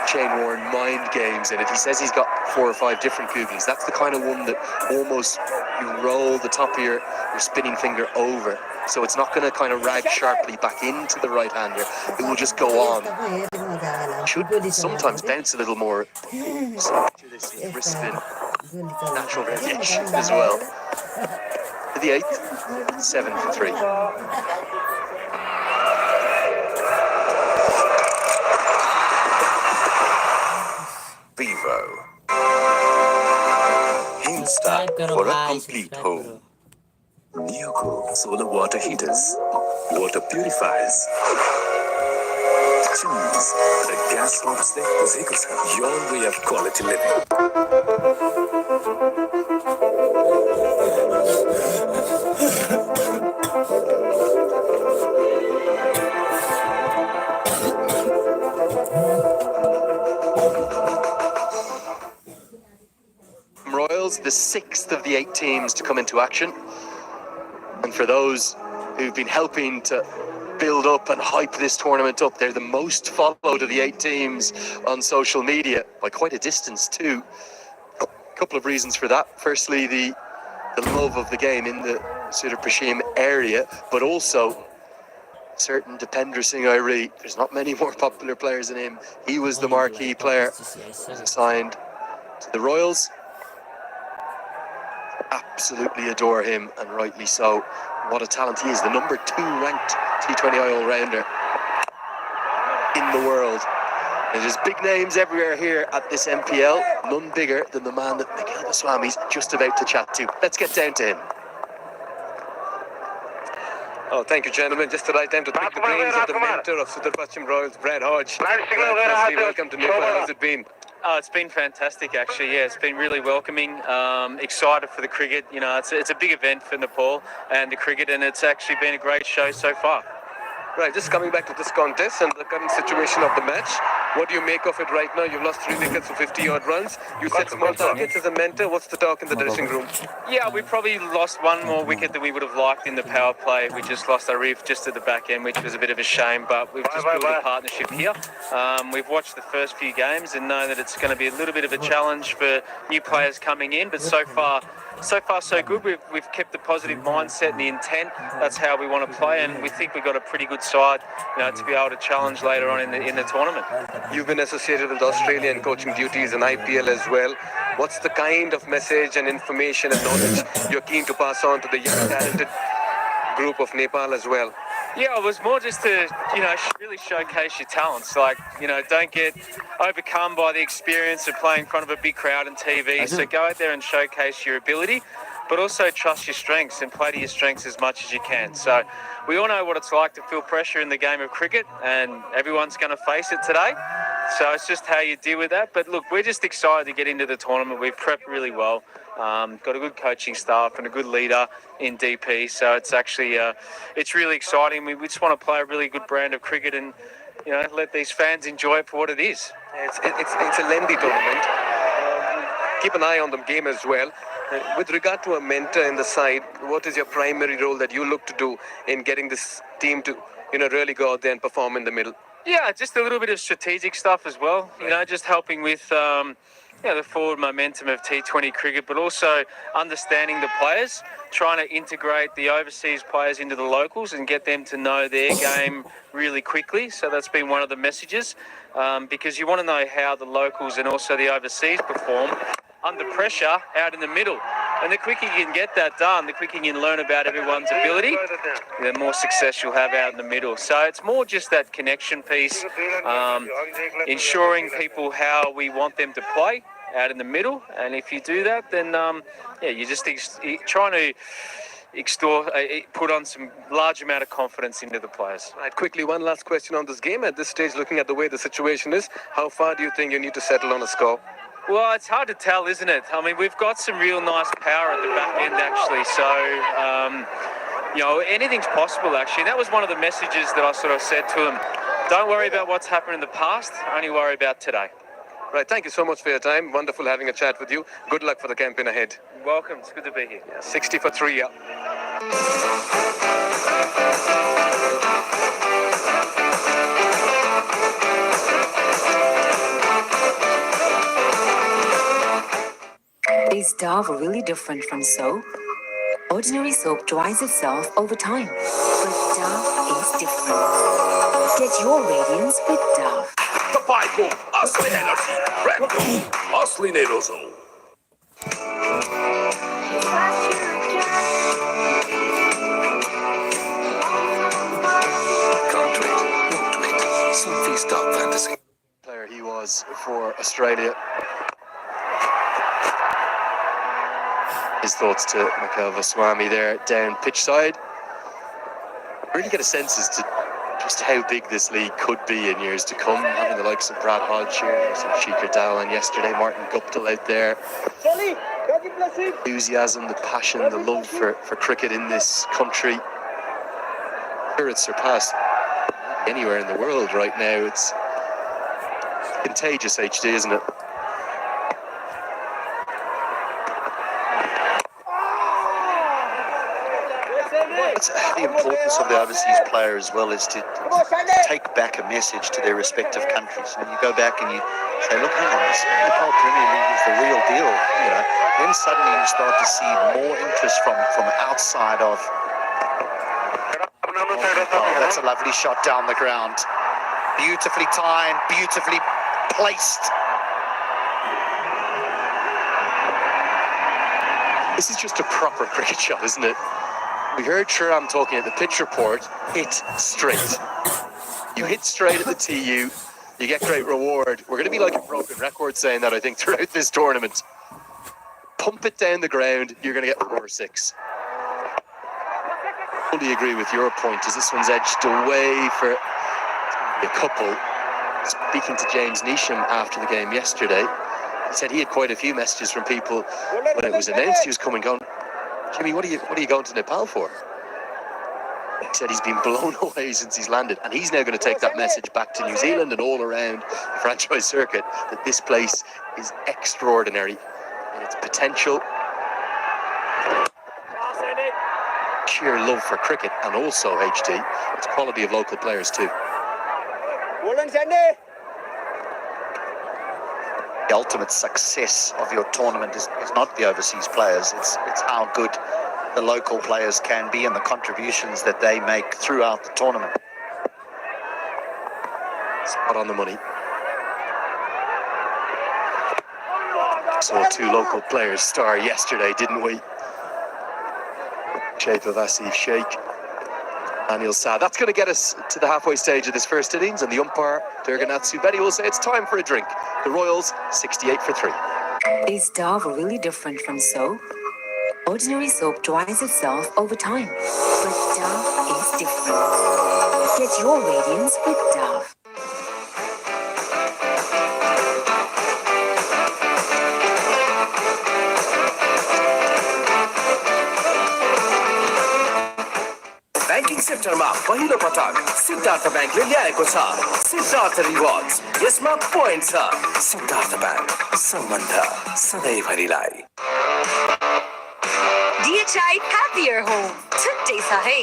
Speaker 3: chain-worn mind games in it. He says he's got 4 or 5 different googlies. That's the kind of one that almost you roll the top of your spinning finger over. So it's not going to kind of rag sharply back into the right-hander. It will just go on. Should sometimes bounce a little more. So this wrist spin. Natural variation as well. For the 8th, 7 for 3.
Speaker 8: Vivo. Install for a complete home. Neoco solar water heaters, water purifiers. Choose the gas source your way of quality living.
Speaker 3: the 6th of the 8 teams to come into action. And for those who've been helping to build up and hype this tournament up, they're the most followed of the 8 teams on social media, by quite a distance too. A couple of reasons for that. Firstly, the love of the game in the Sudurpaschim area, but also certain Dipender Singh Airi. There's not many more popular players than him. He was the marquee player, was assigned to the Royals. Absolutely adore him, and rightly so. What a talent he is. The number 2 ranked T20I all-rounder in the world. And there's big names everywhere here at this MPL. None bigger than the man that Mikhail Goswami's just about to chat to. Let's get down to him.
Speaker 1: Oh, thank you, gentlemen. Just the right time to pick the brains of the mentor of Sudurpaschim Royals, Brad Hodge. Brad, welcome to Nepal. How's it been?
Speaker 13: Oh, it's been fantastic, actually. Yeah, it's been really welcoming. Excited for the cricket. You know, it's a big event for Nepal and the cricket, and it's actually been a great show so far.
Speaker 1: Right, just coming back to this contest and the current situation of the match, what do you make of it right now? You've lost 3 wickets for 50-odd runs. You set small targets as a mentor. What's the talk in the dressing room?
Speaker 13: Yeah, we probably lost 1 more wicket than we would have liked in the power play. We just lost our reef just at the back end, which was a bit of a shame, but we've just built a partnership here. We've watched the first few games and know that it's going to be a little bit of a challenge for new players coming in, but so far so good. We've kept the positive mindset and the intent. That's how we want to play, and we think we've got a pretty good side, you know, to be able to challenge later on in the tournament.
Speaker 1: You've been associated with Australian coaching duties and IPL as well. What's the kind of message and information and knowledge you're keen to pass on to the young talented group of Nepal as well?
Speaker 13: Yeah, it was more just to, you know, really showcase your talents. Like, you know, don't get overcome by the experience of playing in front of a big crowd and TV. So go out there and showcase your ability, but also trust your strengths and play to your strengths as much as you can. So we all know what it's like to feel pressure in the game of cricket, and everyone's going to face it today. So it's just how you deal with that. But look, we're just excited to get into the tournament. We've prepped really well. Got a good coaching staff and a good leader in DP. So it's actually, it's really exciting. We just want to play a really good brand of cricket and, you know, let these fans enjoy it for what it is.
Speaker 1: It's a lengthy tournament. Keep an eye on the game as well. With regard to a mentor in the side, what is your primary role that you look to do in getting this team to, you know, really go out there and perform in the middle?
Speaker 13: Yeah, just a little bit of strategic stuff as well. You know, just helping with the forward momentum of T20 cricket, but also understanding the players, trying to integrate the overseas players into the locals and get them to know their game really quickly. So that's been one of the messages, because you want to know how the locals and also the overseas perform under pressure out in the middle. And the quicker you can get that done, the quicker you can learn about everyone's ability, the more success you'll have out in the middle. So it's more just that connection piece, ensuring people how we want them to play out in the middle. And if you do that, then you're just trying to put on some large amount of confidence into the players.
Speaker 1: Right, quickly, one last question on this game. At this stage, looking at the way the situation is, how far do you think you need to settle on a score?
Speaker 13: Well, it's hard to tell, isn't it? I mean, we've got some real nice power at the back end, actually. So, you know, anything's possible, actually. And that was one of the messages that I sort of said to them. Don't worry about what's happened in the past, only worry about today.
Speaker 1: Right, thank you so much for your time. Wonderful having a chat with you. Good luck for the campaign ahead.
Speaker 13: Welcome, it's good to be here.
Speaker 1: 60 for 3, yeah.
Speaker 12: Is Dove really different from soap? Ordinary soap dries itself over time, but Dove is different. Get your radiance with Dove.
Speaker 9: Tabaikum, Asli Energy, Red Bull, Asli Nerozo.
Speaker 7: Can't wait, won't wait. Something's dark fantasy.
Speaker 3: Player he was for Australia. His thoughts to Mikhail Goswami there down pitch side. Really get a sense as to just how big this league could be in years to come, having the likes of Brad Hodge here, some Shikhar Dhawan yesterday, Martin Guptill out there. Enthusiasm, the passion, the love for cricket in this country. Sure, it's surpassed anywhere in the world right now. It's contagious, HD, isn't it?
Speaker 4: That's the importance of the overseas player as well, is to take back a message to their respective countries. And you go back and you say, look, hang on, this Nepal Premier League is the real deal, you know. Then suddenly you start to see more interest from outside of Nepal. That's a lovely shot down the ground. Beautifully timed, beautifully placed.
Speaker 3: This is just a proper cricket shot, isn't it? We heard Shriram talking at the pitch report, hit straight. You hit straight at the TU, you get great reward. We're going to be like a broken record saying that, I think, throughout this tournament. Pump it down the ground, you're going to get 4 or 6. I fully agree with your point, as this one's edged away for a couple. Speaking to James Neesham after the game yesterday, he said he had quite a few messages from people when it was announced he was coming, going, Jimmy, what are you going to Nepal for? He said he's been blown away since he's landed, and he's now going to take that message back to New Zealand and all around the franchise circuit, that this place is extraordinary in its potential, sheer love for cricket, and also HT, its quality of local players too.
Speaker 4: The ultimate success of your tournament is not the overseas players, it's how good the local players can be and the contributions that they make throughout the tournament.
Speaker 3: Spot on the money. Saw 2 local players star yesterday, didn't we? Shape of Asif Sheikh, Daniel Saad. That's going to get us to the halfway stage of this first innings, and the umpire, Durganatsu Betty, will say it's time for a drink. The Royals, 68 for 3.
Speaker 12: Is Dove really different from soap? Ordinary soap dries itself over time, but Dove is different. Get your radiance with Dove.
Speaker 7: Banking सेक्टरमा पहिलो पटक सिद्धार्थ ब्याङ्कले ल्याएको छ Siddharth rewards. यसमा point छ। Siddharth bank, सम्बन्ध सधैँभरिलाई।
Speaker 11: DHI Happier Home छुट्टै छ है।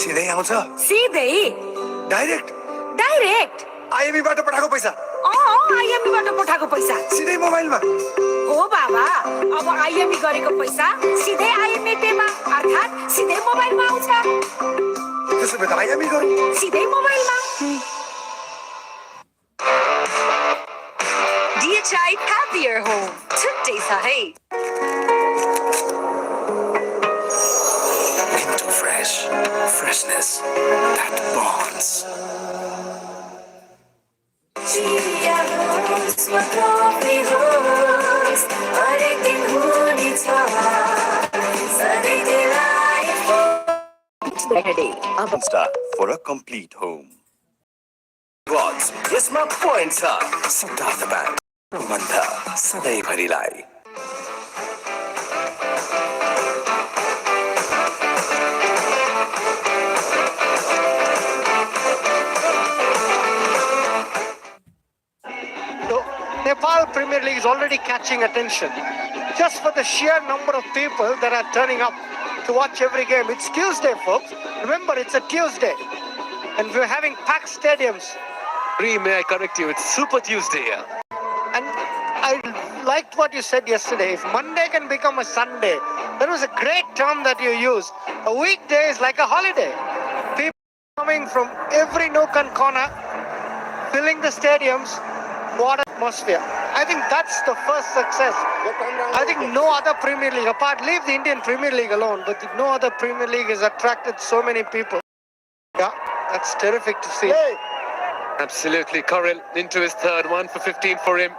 Speaker 9: सिधै आउँछ
Speaker 6: सिधै
Speaker 9: डाइरेक्ट
Speaker 6: आइएमईबाट
Speaker 9: पठाएको पैसा
Speaker 6: आइएमईबाट पठाएको पैसा
Speaker 9: सिधै मोबाइलमा
Speaker 6: हो बाबा। अब आइएमई गरेको पैसा सिधै आइएमई पेमा अर्थात् सिधै मोबाइलमा आउँछ।
Speaker 9: त्यसो भए त आइएमई गरौँ
Speaker 6: सिधै मोबाइलमा।
Speaker 11: DHI Happier Home छुट्टै छ है।
Speaker 7: Into freshness that bonds.
Speaker 8: Star for a complete home.
Speaker 7: Rewards. यसमा पोइन्ट छ। सिद्धार्थ ब्याङ्क, सम्बन्ध सधैँभरिलाई।
Speaker 5: Nepal Premier League is already catching attention just for the sheer number of people that are turning up to watch every game. It's Tuesday, folks. Remember, it's a Tuesday, and we're having packed stadiums.
Speaker 1: May I correct you? It's Super Tuesday here.
Speaker 5: And I liked what you said yesterday. If Monday can become a Sunday, that was a great term that you used. A weekday is like a holiday. People coming from every nook and corner, filling the stadiums. What an atmosphere. I think that's the first success. I think no other Premier League, leave the Indian Premier League alone, but no other Premier League has attracted so many people. Yeah, that's terrific to see.
Speaker 1: Absolutely. Correll into his third, 1 for 15 for him.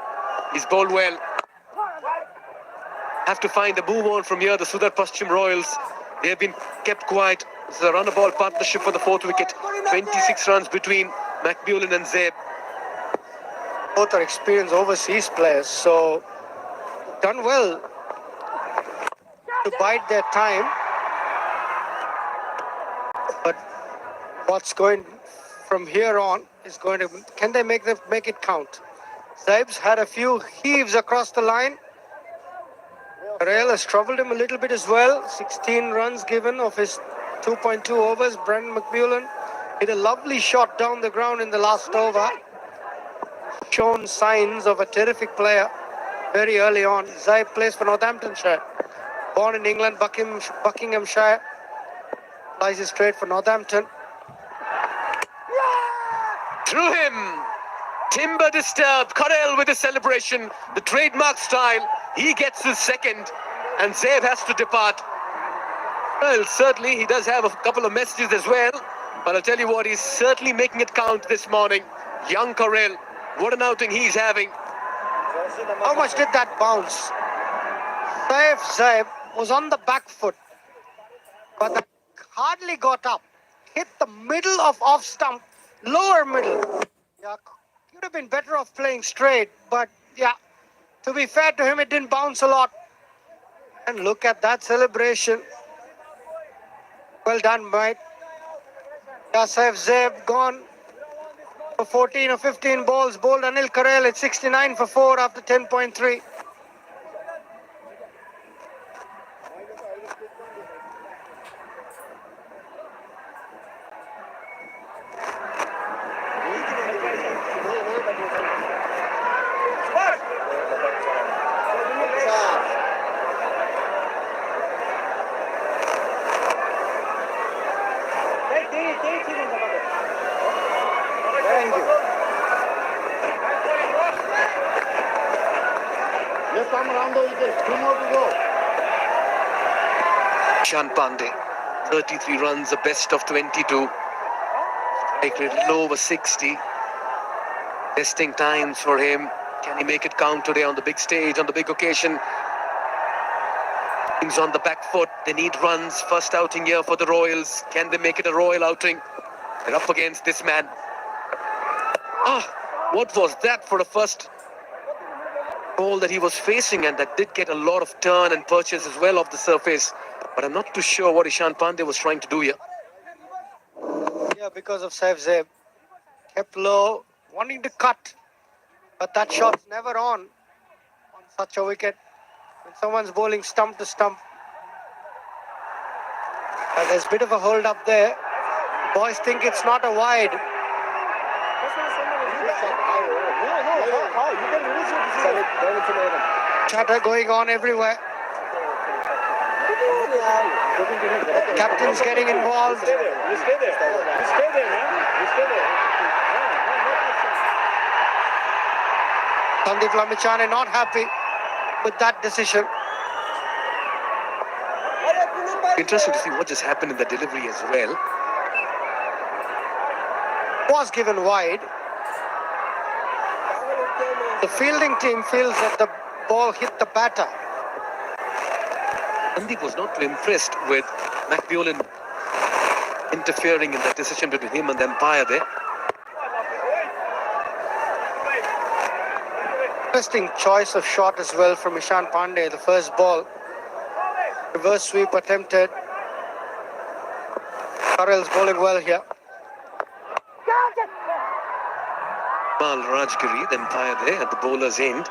Speaker 1: He's bowled well. Have to find a move on from here. The Sudurpaschim Royals, they have been kept quiet. This is a run-a-ball partnership for the 4th wicket. 26 runs between McMullen and Zeb.
Speaker 5: Both are experienced overseas players, so done well to bide their time. But what's going from here on is going to, can they make it count? Zaib's had a few heaves across the line. Karel has troubled him a little bit as well. 16 runs given of his 2.2 overs. Brandon McMullen hit a lovely shot down the ground in the last over. Shown signs of a terrific player very early on. Zaib plays for Northamptonshire. Born in England, Buckinghamshire. Flies his straight for Northampton.
Speaker 1: Through him. Timber disturbed. Karel with the celebration. The trademark style. He gets his second. And Zaib has to depart. Well, certainly he does have a couple of messages as well. But I'll tell you what, he's certainly making it count this morning. Young Karel. What an outing he's having.
Speaker 5: How much did that bounce? Zaib was on the back foot, but that hardly got up. Hit the middle of off stump, lower middle. Yeah, could have been better off playing straight, but yeah, to be fair to him, it didn't bounce a lot. And look at that celebration. Well done, mate. Yasef Zaib gone for 14 or 15 balls. Bowled Anil Karel at 69 for 4 after 10.3.
Speaker 1: Ishan Pandey, 33 runs, a best of 22. Strike rate low over 60. Testing times for him. Can he make it count today on the big stage, on the big occasion? He's on the back foot. They need runs. First outing here for the Royals. Can they make it a Royal outing? They're up against this man. What was that for a first ball that he was facing, and that did get a lot of turn and purchase as well off the surface. But I'm not too sure what Ishan Pandey was trying to do here.
Speaker 5: Yeah, because of Saif Zaib. Kept low, wanting to cut. But that shot's never on such a wicket. When someone's bowling stump to stump. And there's a bit of a hold up there. Boys think it's not a wide. Chatter going on everywhere. Captain's getting involved. Sandeep Lamichhane not happy with that decision.
Speaker 1: Interesting to see what just happened in the delivery as well.
Speaker 5: Was given wide. The fielding team feels that the ball hit the batter.
Speaker 1: Sandeep was not too impressed with McMullen interfering in the decision between him and the umpire there.
Speaker 5: Interesting choice of shot as well from Ishan Pandey, the first ball. Reverse sweep attempted. Karel's bowling well here.
Speaker 1: Rajgiri, the umpire there at the bowler's end.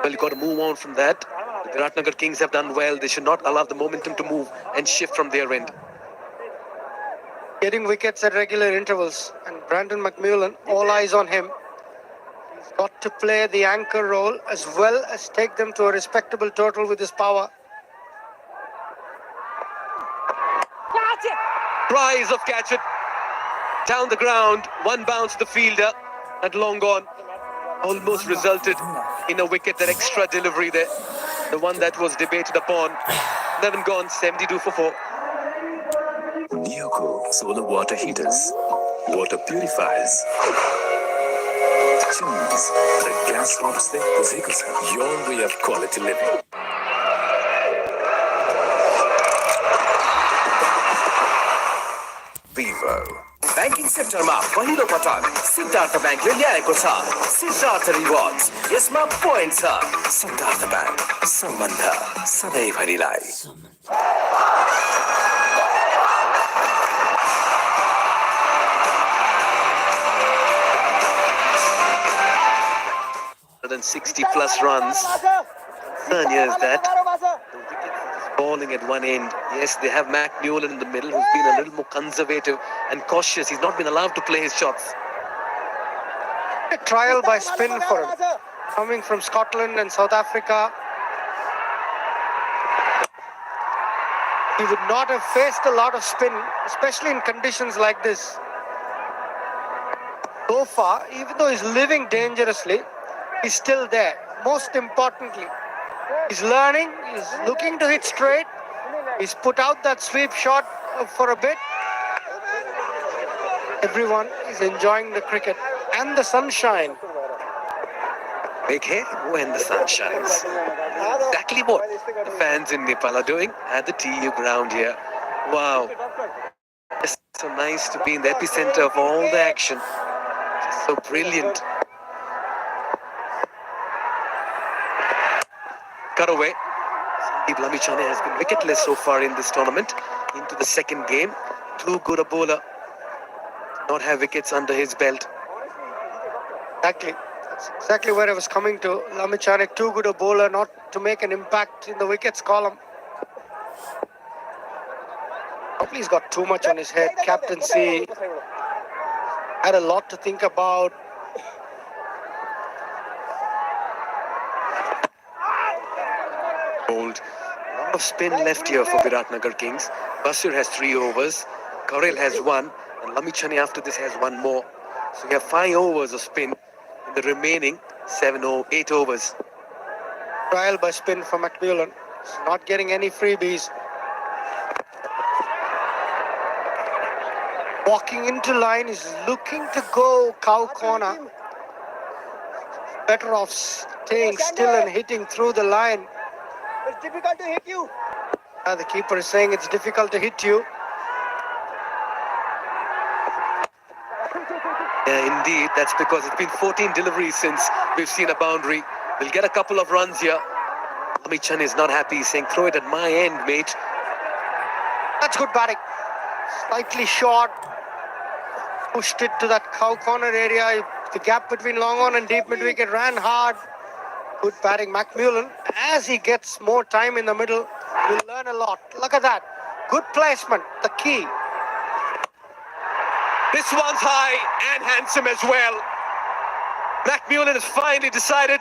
Speaker 1: Well, you got to move on from that. The biratnager Kings have done well. They should not allow the momentum to move and shift from their end.
Speaker 5: Getting wickets at regular intervals, and Brandon McMullen, all eyes on him. He's got to play the anchor role as well as take them to a respectable total with his power.
Speaker 1: Prize of catch it. Down the ground, one bounce to the fielder, and long gone. Almost resulted in a wicket, that extra delivery there. The one that was debated upon. 11 gone, 72 for 4.
Speaker 7: Neoco solar water heaters, water purifiers. Choose the gas pumps your way of quality living. Vivo. Banking सेक्टरमा पहिलो पटक सिद्धार्थ ब्याङ्कले ल्याएको छ Siddharth rewards. यसमा point छ। Siddharth bank, सम्बन्ध सधैँभरिलाई।
Speaker 1: Than 60 plus runs. Concern here is that the wicket is bowling at one end. Yes, they have Mac Newland in the middle, who's been a little more conservative and cautious. He's not been allowed to play his shots.
Speaker 5: A trial by spin for him. Coming from Scotland and South Africa. He would not have faced a lot of spin, especially in conditions like this. So far, even though he's living dangerously, he's still there. Most importantly, he's learning, he's looking to hit straight. He's put out that sweep shot for a bit. Everyone is enjoying the cricket and the sunshine.
Speaker 1: Big hit when the sun shines. Exactly what the fans in Nepal are doing at the TU ground here. Wow. It's so nice to be in the epicenter of all the action. Just so brilliant. Cut away. Sandeep Lamichhane has been wicketless so far in this tournament. Into the second game. Too good a bowler. Not have wickets under his belt.
Speaker 5: Exactly. That's exactly where I was coming to. Lamichhane, too good a bowler not to make an impact in the wickets column. Probably he's got too much on his head. Captaincy. Had a lot to think about.
Speaker 1: Bold. A lot of spin left here for Biratnagar Kings. Bashir has 3 overs. Karel has 1. And Lamichhane after this has 1 more. So we have 5 overs of spin in the remaining 8 overs.
Speaker 5: Trial by spin for McMillan. He's not getting any freebies. Walking into line, he's looking to go cow corner. Better off staying still and hitting through the line.
Speaker 14: It's difficult to hit you.
Speaker 5: The keeper is saying it's difficult to hit you.
Speaker 1: Yeah, indeed. That's because it's been 14 deliveries since we've seen a boundary. We'll get a couple of runs here. Lamichhane is not happy. He's saying, throw it at my end, mate.
Speaker 5: That's good batting. Slightly short. Pushed it to that cow corner area. The gap between long on and deep mid-wicket ran hard. Good batting. McMillan, as he gets more time in the middle, will learn a lot. Look at that. Good placement. The key.
Speaker 1: This one's high and handsome as well. McMillan has finally decided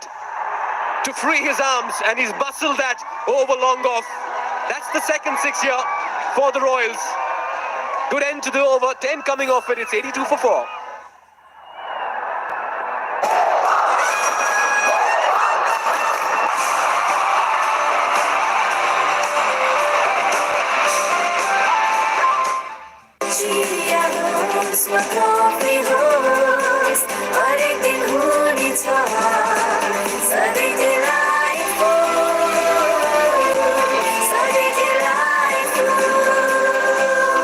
Speaker 1: to free his arms and he's bustled that over long off. That's the second 6 here for the Royals. Good end to the over. 10 coming off it. It's 82 for 4.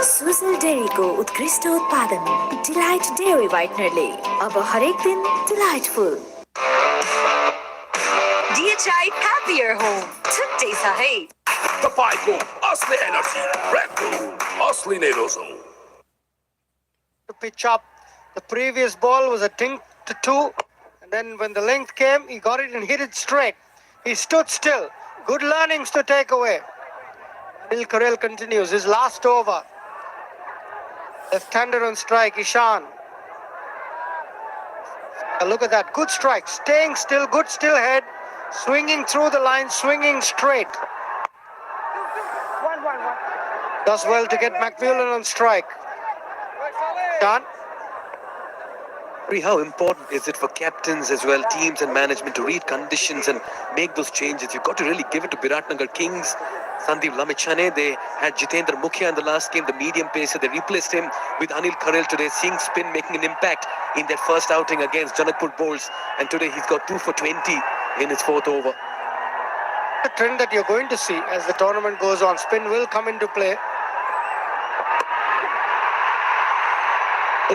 Speaker 11: Sujal डेयरीको उत्कृष्ट उत्पादन delight dairy व्हाइटनरले अब हरेक दिन delightful
Speaker 12: DHI Happier Home छुट्टै छ है
Speaker 9: तपाईँको असली एनर्जी रेड बुल असली नै रोजो
Speaker 5: To pitch up. The previous ball was a dink to 2. And then when the length came, he got it and hit it straight. He stood still. Good learnings to take away. Anil Karel continues his last over. Left-hander on strike, Ishan. Look at that. Good strike. Staying still. Good still head. Swinging through the line. Swinging straight. Does well to get McMillan on strike. Ishan.
Speaker 1: How important is it for captains as well, teams and management to read conditions and make those changes? You've got to really give it to Biratnagar Kings. Sandeep Lamichhane, they had Jitendra Mukhya in the last game, the medium pacer. They replaced him with Anil Karel today, seeing spin making an impact in their first outing against Janakpur Bulls. And today he's got 2 for 20 in his 4th over.
Speaker 5: The trend that you're going to see as the tournament goes on. Spin will come into play.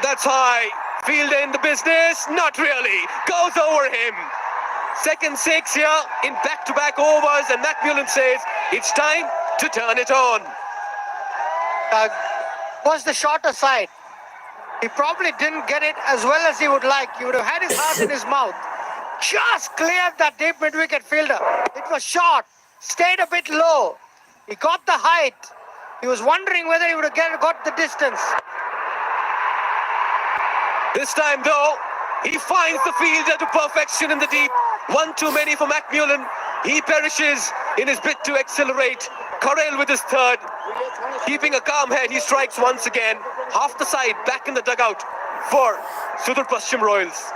Speaker 1: That's high. Fielder in the business? Not really. Goes over him. Second six here in back-to-back overs, and McMillan says it's time to turn it on.
Speaker 5: Was the shorter side. He probably didn't get it as well as he would like. He would have had his heart in his mouth. Just cleared that deep mid-wicket fielder. It was short, stayed a bit low. He got the height. He was wondering whether he would have got the distance.
Speaker 1: This time, though, he finds the fielder to perfection in the deep. One too many for McMillan. He perishes in his bid to accelerate. Correll with his third. Keeping a calm head, he strikes once again. Half the side back in the dugout for Sudurpaschim Royals.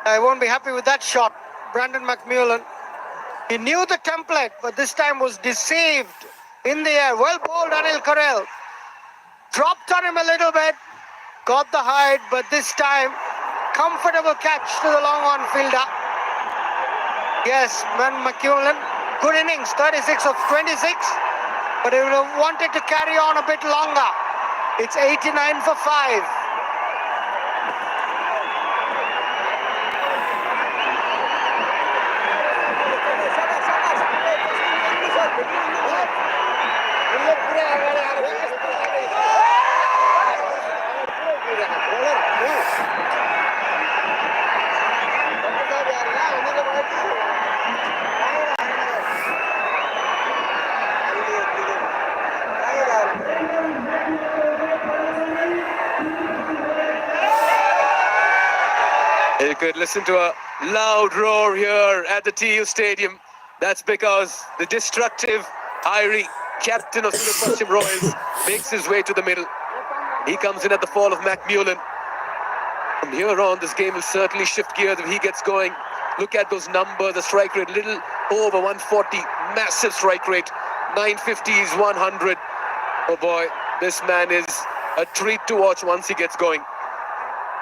Speaker 5: I won't be happy with that shot. Brandon McMillan. He knew the template, but this time was deceived in the air. Well bowled, Anil Correll. Dropped on him a little bit. Got the height, but this time, comfortable catch to the long on fielder. Yes, McMillan, good innings, 36 of 26, but he would have wanted to carry on a bit longer. It's 89 for 5.
Speaker 1: You could listen to a loud roar here at the TU Stadium. That's because the destructive Irie, captain of Sudurpaschim Royals, makes his way to the middle. He comes in at the fall of McMillan. From here on, this game will certainly shift gears if he gets going. Look at those numbers, the strike rate, little over 140, massive strike rate, 950s, 100. Oh boy, this man is a treat to watch once he gets going.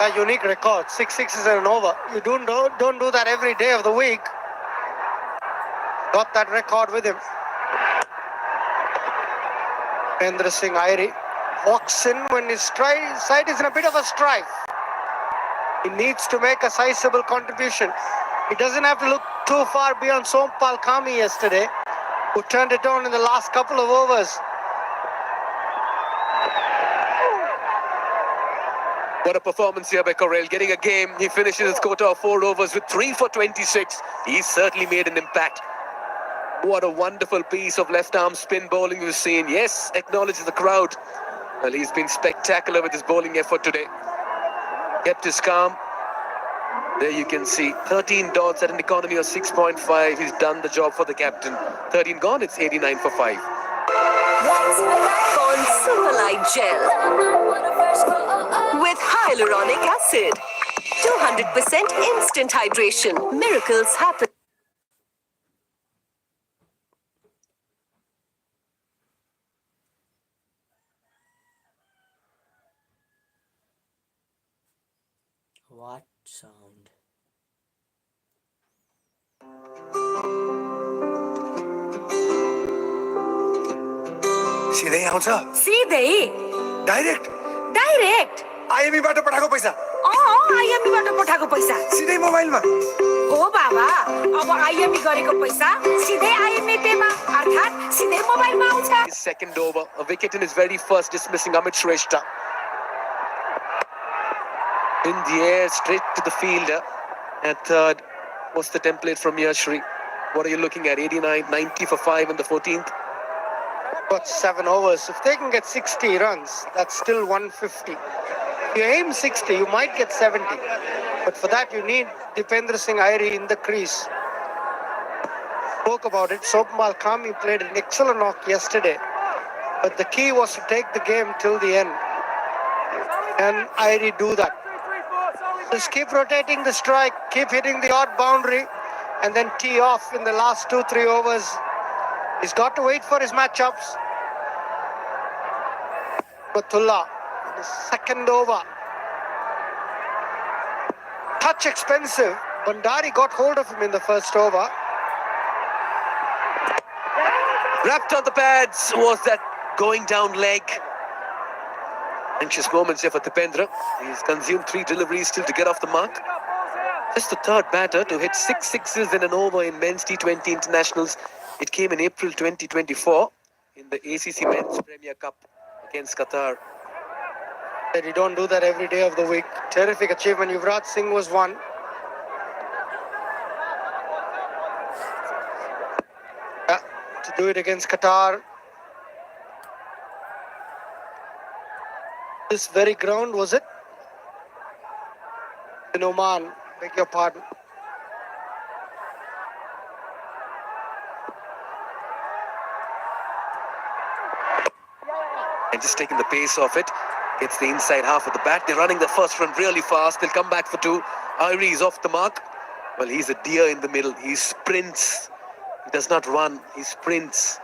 Speaker 5: A unique record, 6 sixes and an over. You don't do that every day of the week. Got that record with him. Mahendra Singh Irie walks in when his side is in a bit of a strife. He needs to make a sizable contribution. He doesn't have to look too far beyond Sompal Kami yesterday, who turned it on in the last couple of overs.
Speaker 1: What a performance here by Correll, getting a game. He finishes his quota of 4 overs with 3 for 26. He's certainly made an impact. What a wonderful piece of left-arm spin bowling we've seen. Yes, acknowledges the crowd. Well, he's been spectacular with his bowling effort today. Kept his calm. There you can see 13 dots at an economy of 6.5. He's done the job for the captain. 13 gone, it's 89 for 5.
Speaker 15: On Superlight Gel with hyaluronic acid, 200% instant hydration. Miracles happen.
Speaker 10: What sound?
Speaker 7: सिधै आउँछ
Speaker 6: सिधै
Speaker 7: direct
Speaker 6: direct
Speaker 7: IME बाट पठाएको पैसा
Speaker 6: IME बाट पठाएको पैसा
Speaker 7: सिधै मोबाइलमा
Speaker 6: हो बाबा अब आइएमई गरेको पैसा सिधै आइएमई पेमा अर्थात सिधै मोबाइलमा आउँछ.
Speaker 1: Second over, a wicket in his very first, dismissing Amit Shrestha. In the air, straight to the fielder. And third, what's the template from Yashri? What are you looking at? 89, 90 for 5 in the 14th?
Speaker 5: Got 7 overs. If they can get 60 runs, that's still 150. If you aim 60, you might get 70. But for that, you need Dipendra Singh Irie in the crease. Spoke about it. Sompal Kami played an excellent knock yesterday. But the key was to take the game till the end. And Irie do that. Just keep rotating the strike, keep hitting the odd boundary, and then tee off in the last 2-3 overs. He's got to wait for his matchups. Batullah, the second over. Touch expensive. Bandari got hold of him in the first over.
Speaker 1: Wrapped on the pads was that going down leg. Anxious moments here for Dipendra. He's consumed 3 deliveries still to get off the mark. Just the third batter to hit 6 sixes in an over in men's T20 internationals. It came in April 2024 in the ACC Men's Premier Cup against Qatar.
Speaker 5: You don't do that every day of the week. Terrific achievement. Yuvraj Singh was one. To do it against Qatar. This very ground, was it? In Oman, beg your pardon.
Speaker 1: And just taking the pace off it. Gets the inside half of the bat. They're running the first run really fast. They'll come back for 2. Irie is off the mark. Well, he's a deer in the middle. He sprints. He does not run. He sprints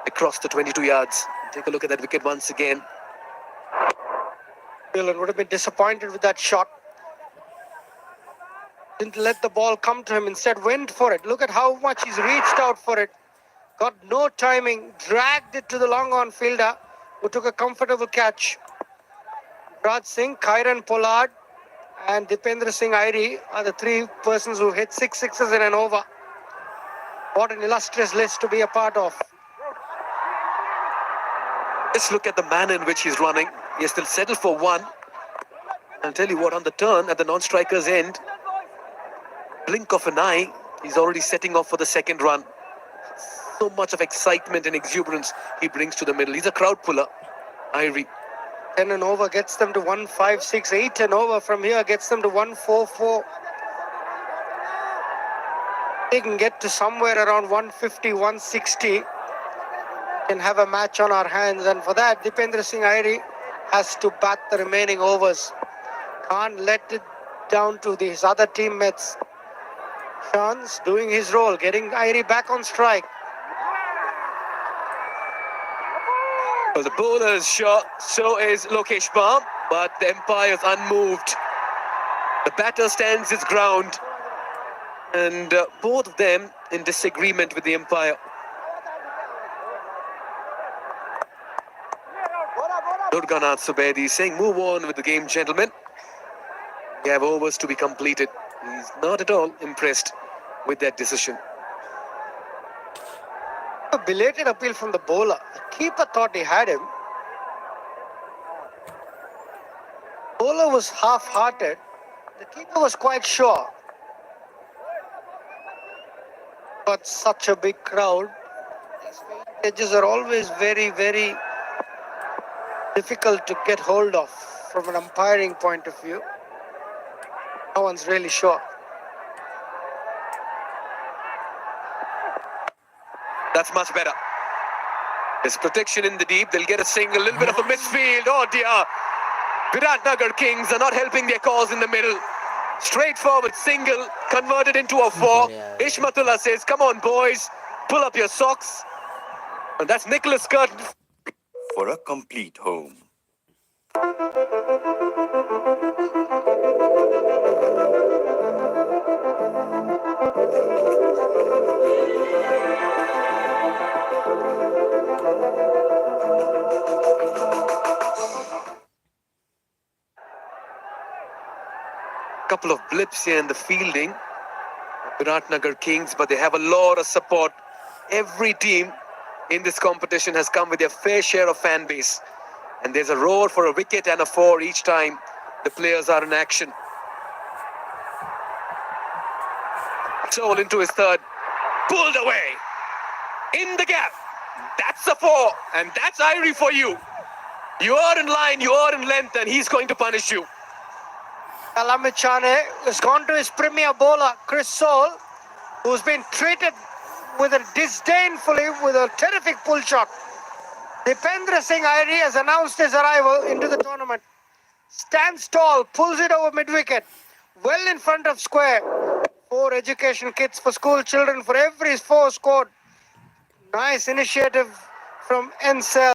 Speaker 1: across the 22 yards. Take a look at that wicket once again.
Speaker 5: Dillon would have been disappointed with that shot. Didn't let the ball come to him. Instead went for it. Look at how much he's reached out for it. Got no timing. Dragged it to the long on fielder, who took a comfortable catch. Raj Singh, Kairan Pollard and Dipendra Singh Irie are the 3 persons who hit 6 sixes in an over. What an illustrious list to be a part of.
Speaker 1: Let's look at the manner in which he's running. He has still settled for 1. I'll tell you what, on the turn at the non-striker's end, blink of an eye, he's already setting off for the 2nd run. So much of excitement and exuberance he brings to the middle. He's a crowd puller, Irie.
Speaker 5: 10 and over gets them to 156. 8 and over from here gets them to 144. They can get to somewhere around 150, 160. Can have a match on our hands, and for that Dipendra Singh Irie has to bat the remaining overs. Can't let it down to his other teammates. Shan's doing his role, getting Irie back on strike.
Speaker 1: Well, the bowler is shot, so is Lokesh Baum, but the umpire's unmoved. The batter stands his ground, and both of them in disagreement with the umpire. Durganath Subedi saying, move on with the game, gentlemen. We have overs to be completed. He's not at all impressed with that decision.
Speaker 5: A belated appeal from the bowler. The keeper thought he had him. Bowler was half-hearted. The keeper was quite sure. But such a big crowd. These edges are always very, very difficult to get hold of from an umpiring point of view. No one's really sure.
Speaker 1: That's much better. There's protection in the deep. They'll get a single, a little bit of a misfield. Oh dear. Biratnagar Kings are not helping their cause in the middle. Straightforward single, converted into a 4. Ishmatullah says, come on boys, pull up your socks. And that's Nicholas Curtin.
Speaker 8: For a complete home.
Speaker 1: Couple of blips here in the fielding. Biratnagar Kings, but they have a lot of support. Every team in this competition has come with their fair share of fan base. And there's a roar for a wicket and a 4 each time the players are in action. Soul into his 3rd. Pulled away. In the gap. That's a 4. And that's Irie for you. You are in line, you are in length, and he's going to punish you.
Speaker 5: Lamechane has gone to his premier bowler, Chris Soul, who's been treated with a disdainfully with a terrific pull shot. Dipendra Singh Irie has announced his arrival into the tournament. Stands tall, pulls it over mid-wicket, well in front of square. 4 education kits for school children for every 4 scored. Nice initiative from Ensel.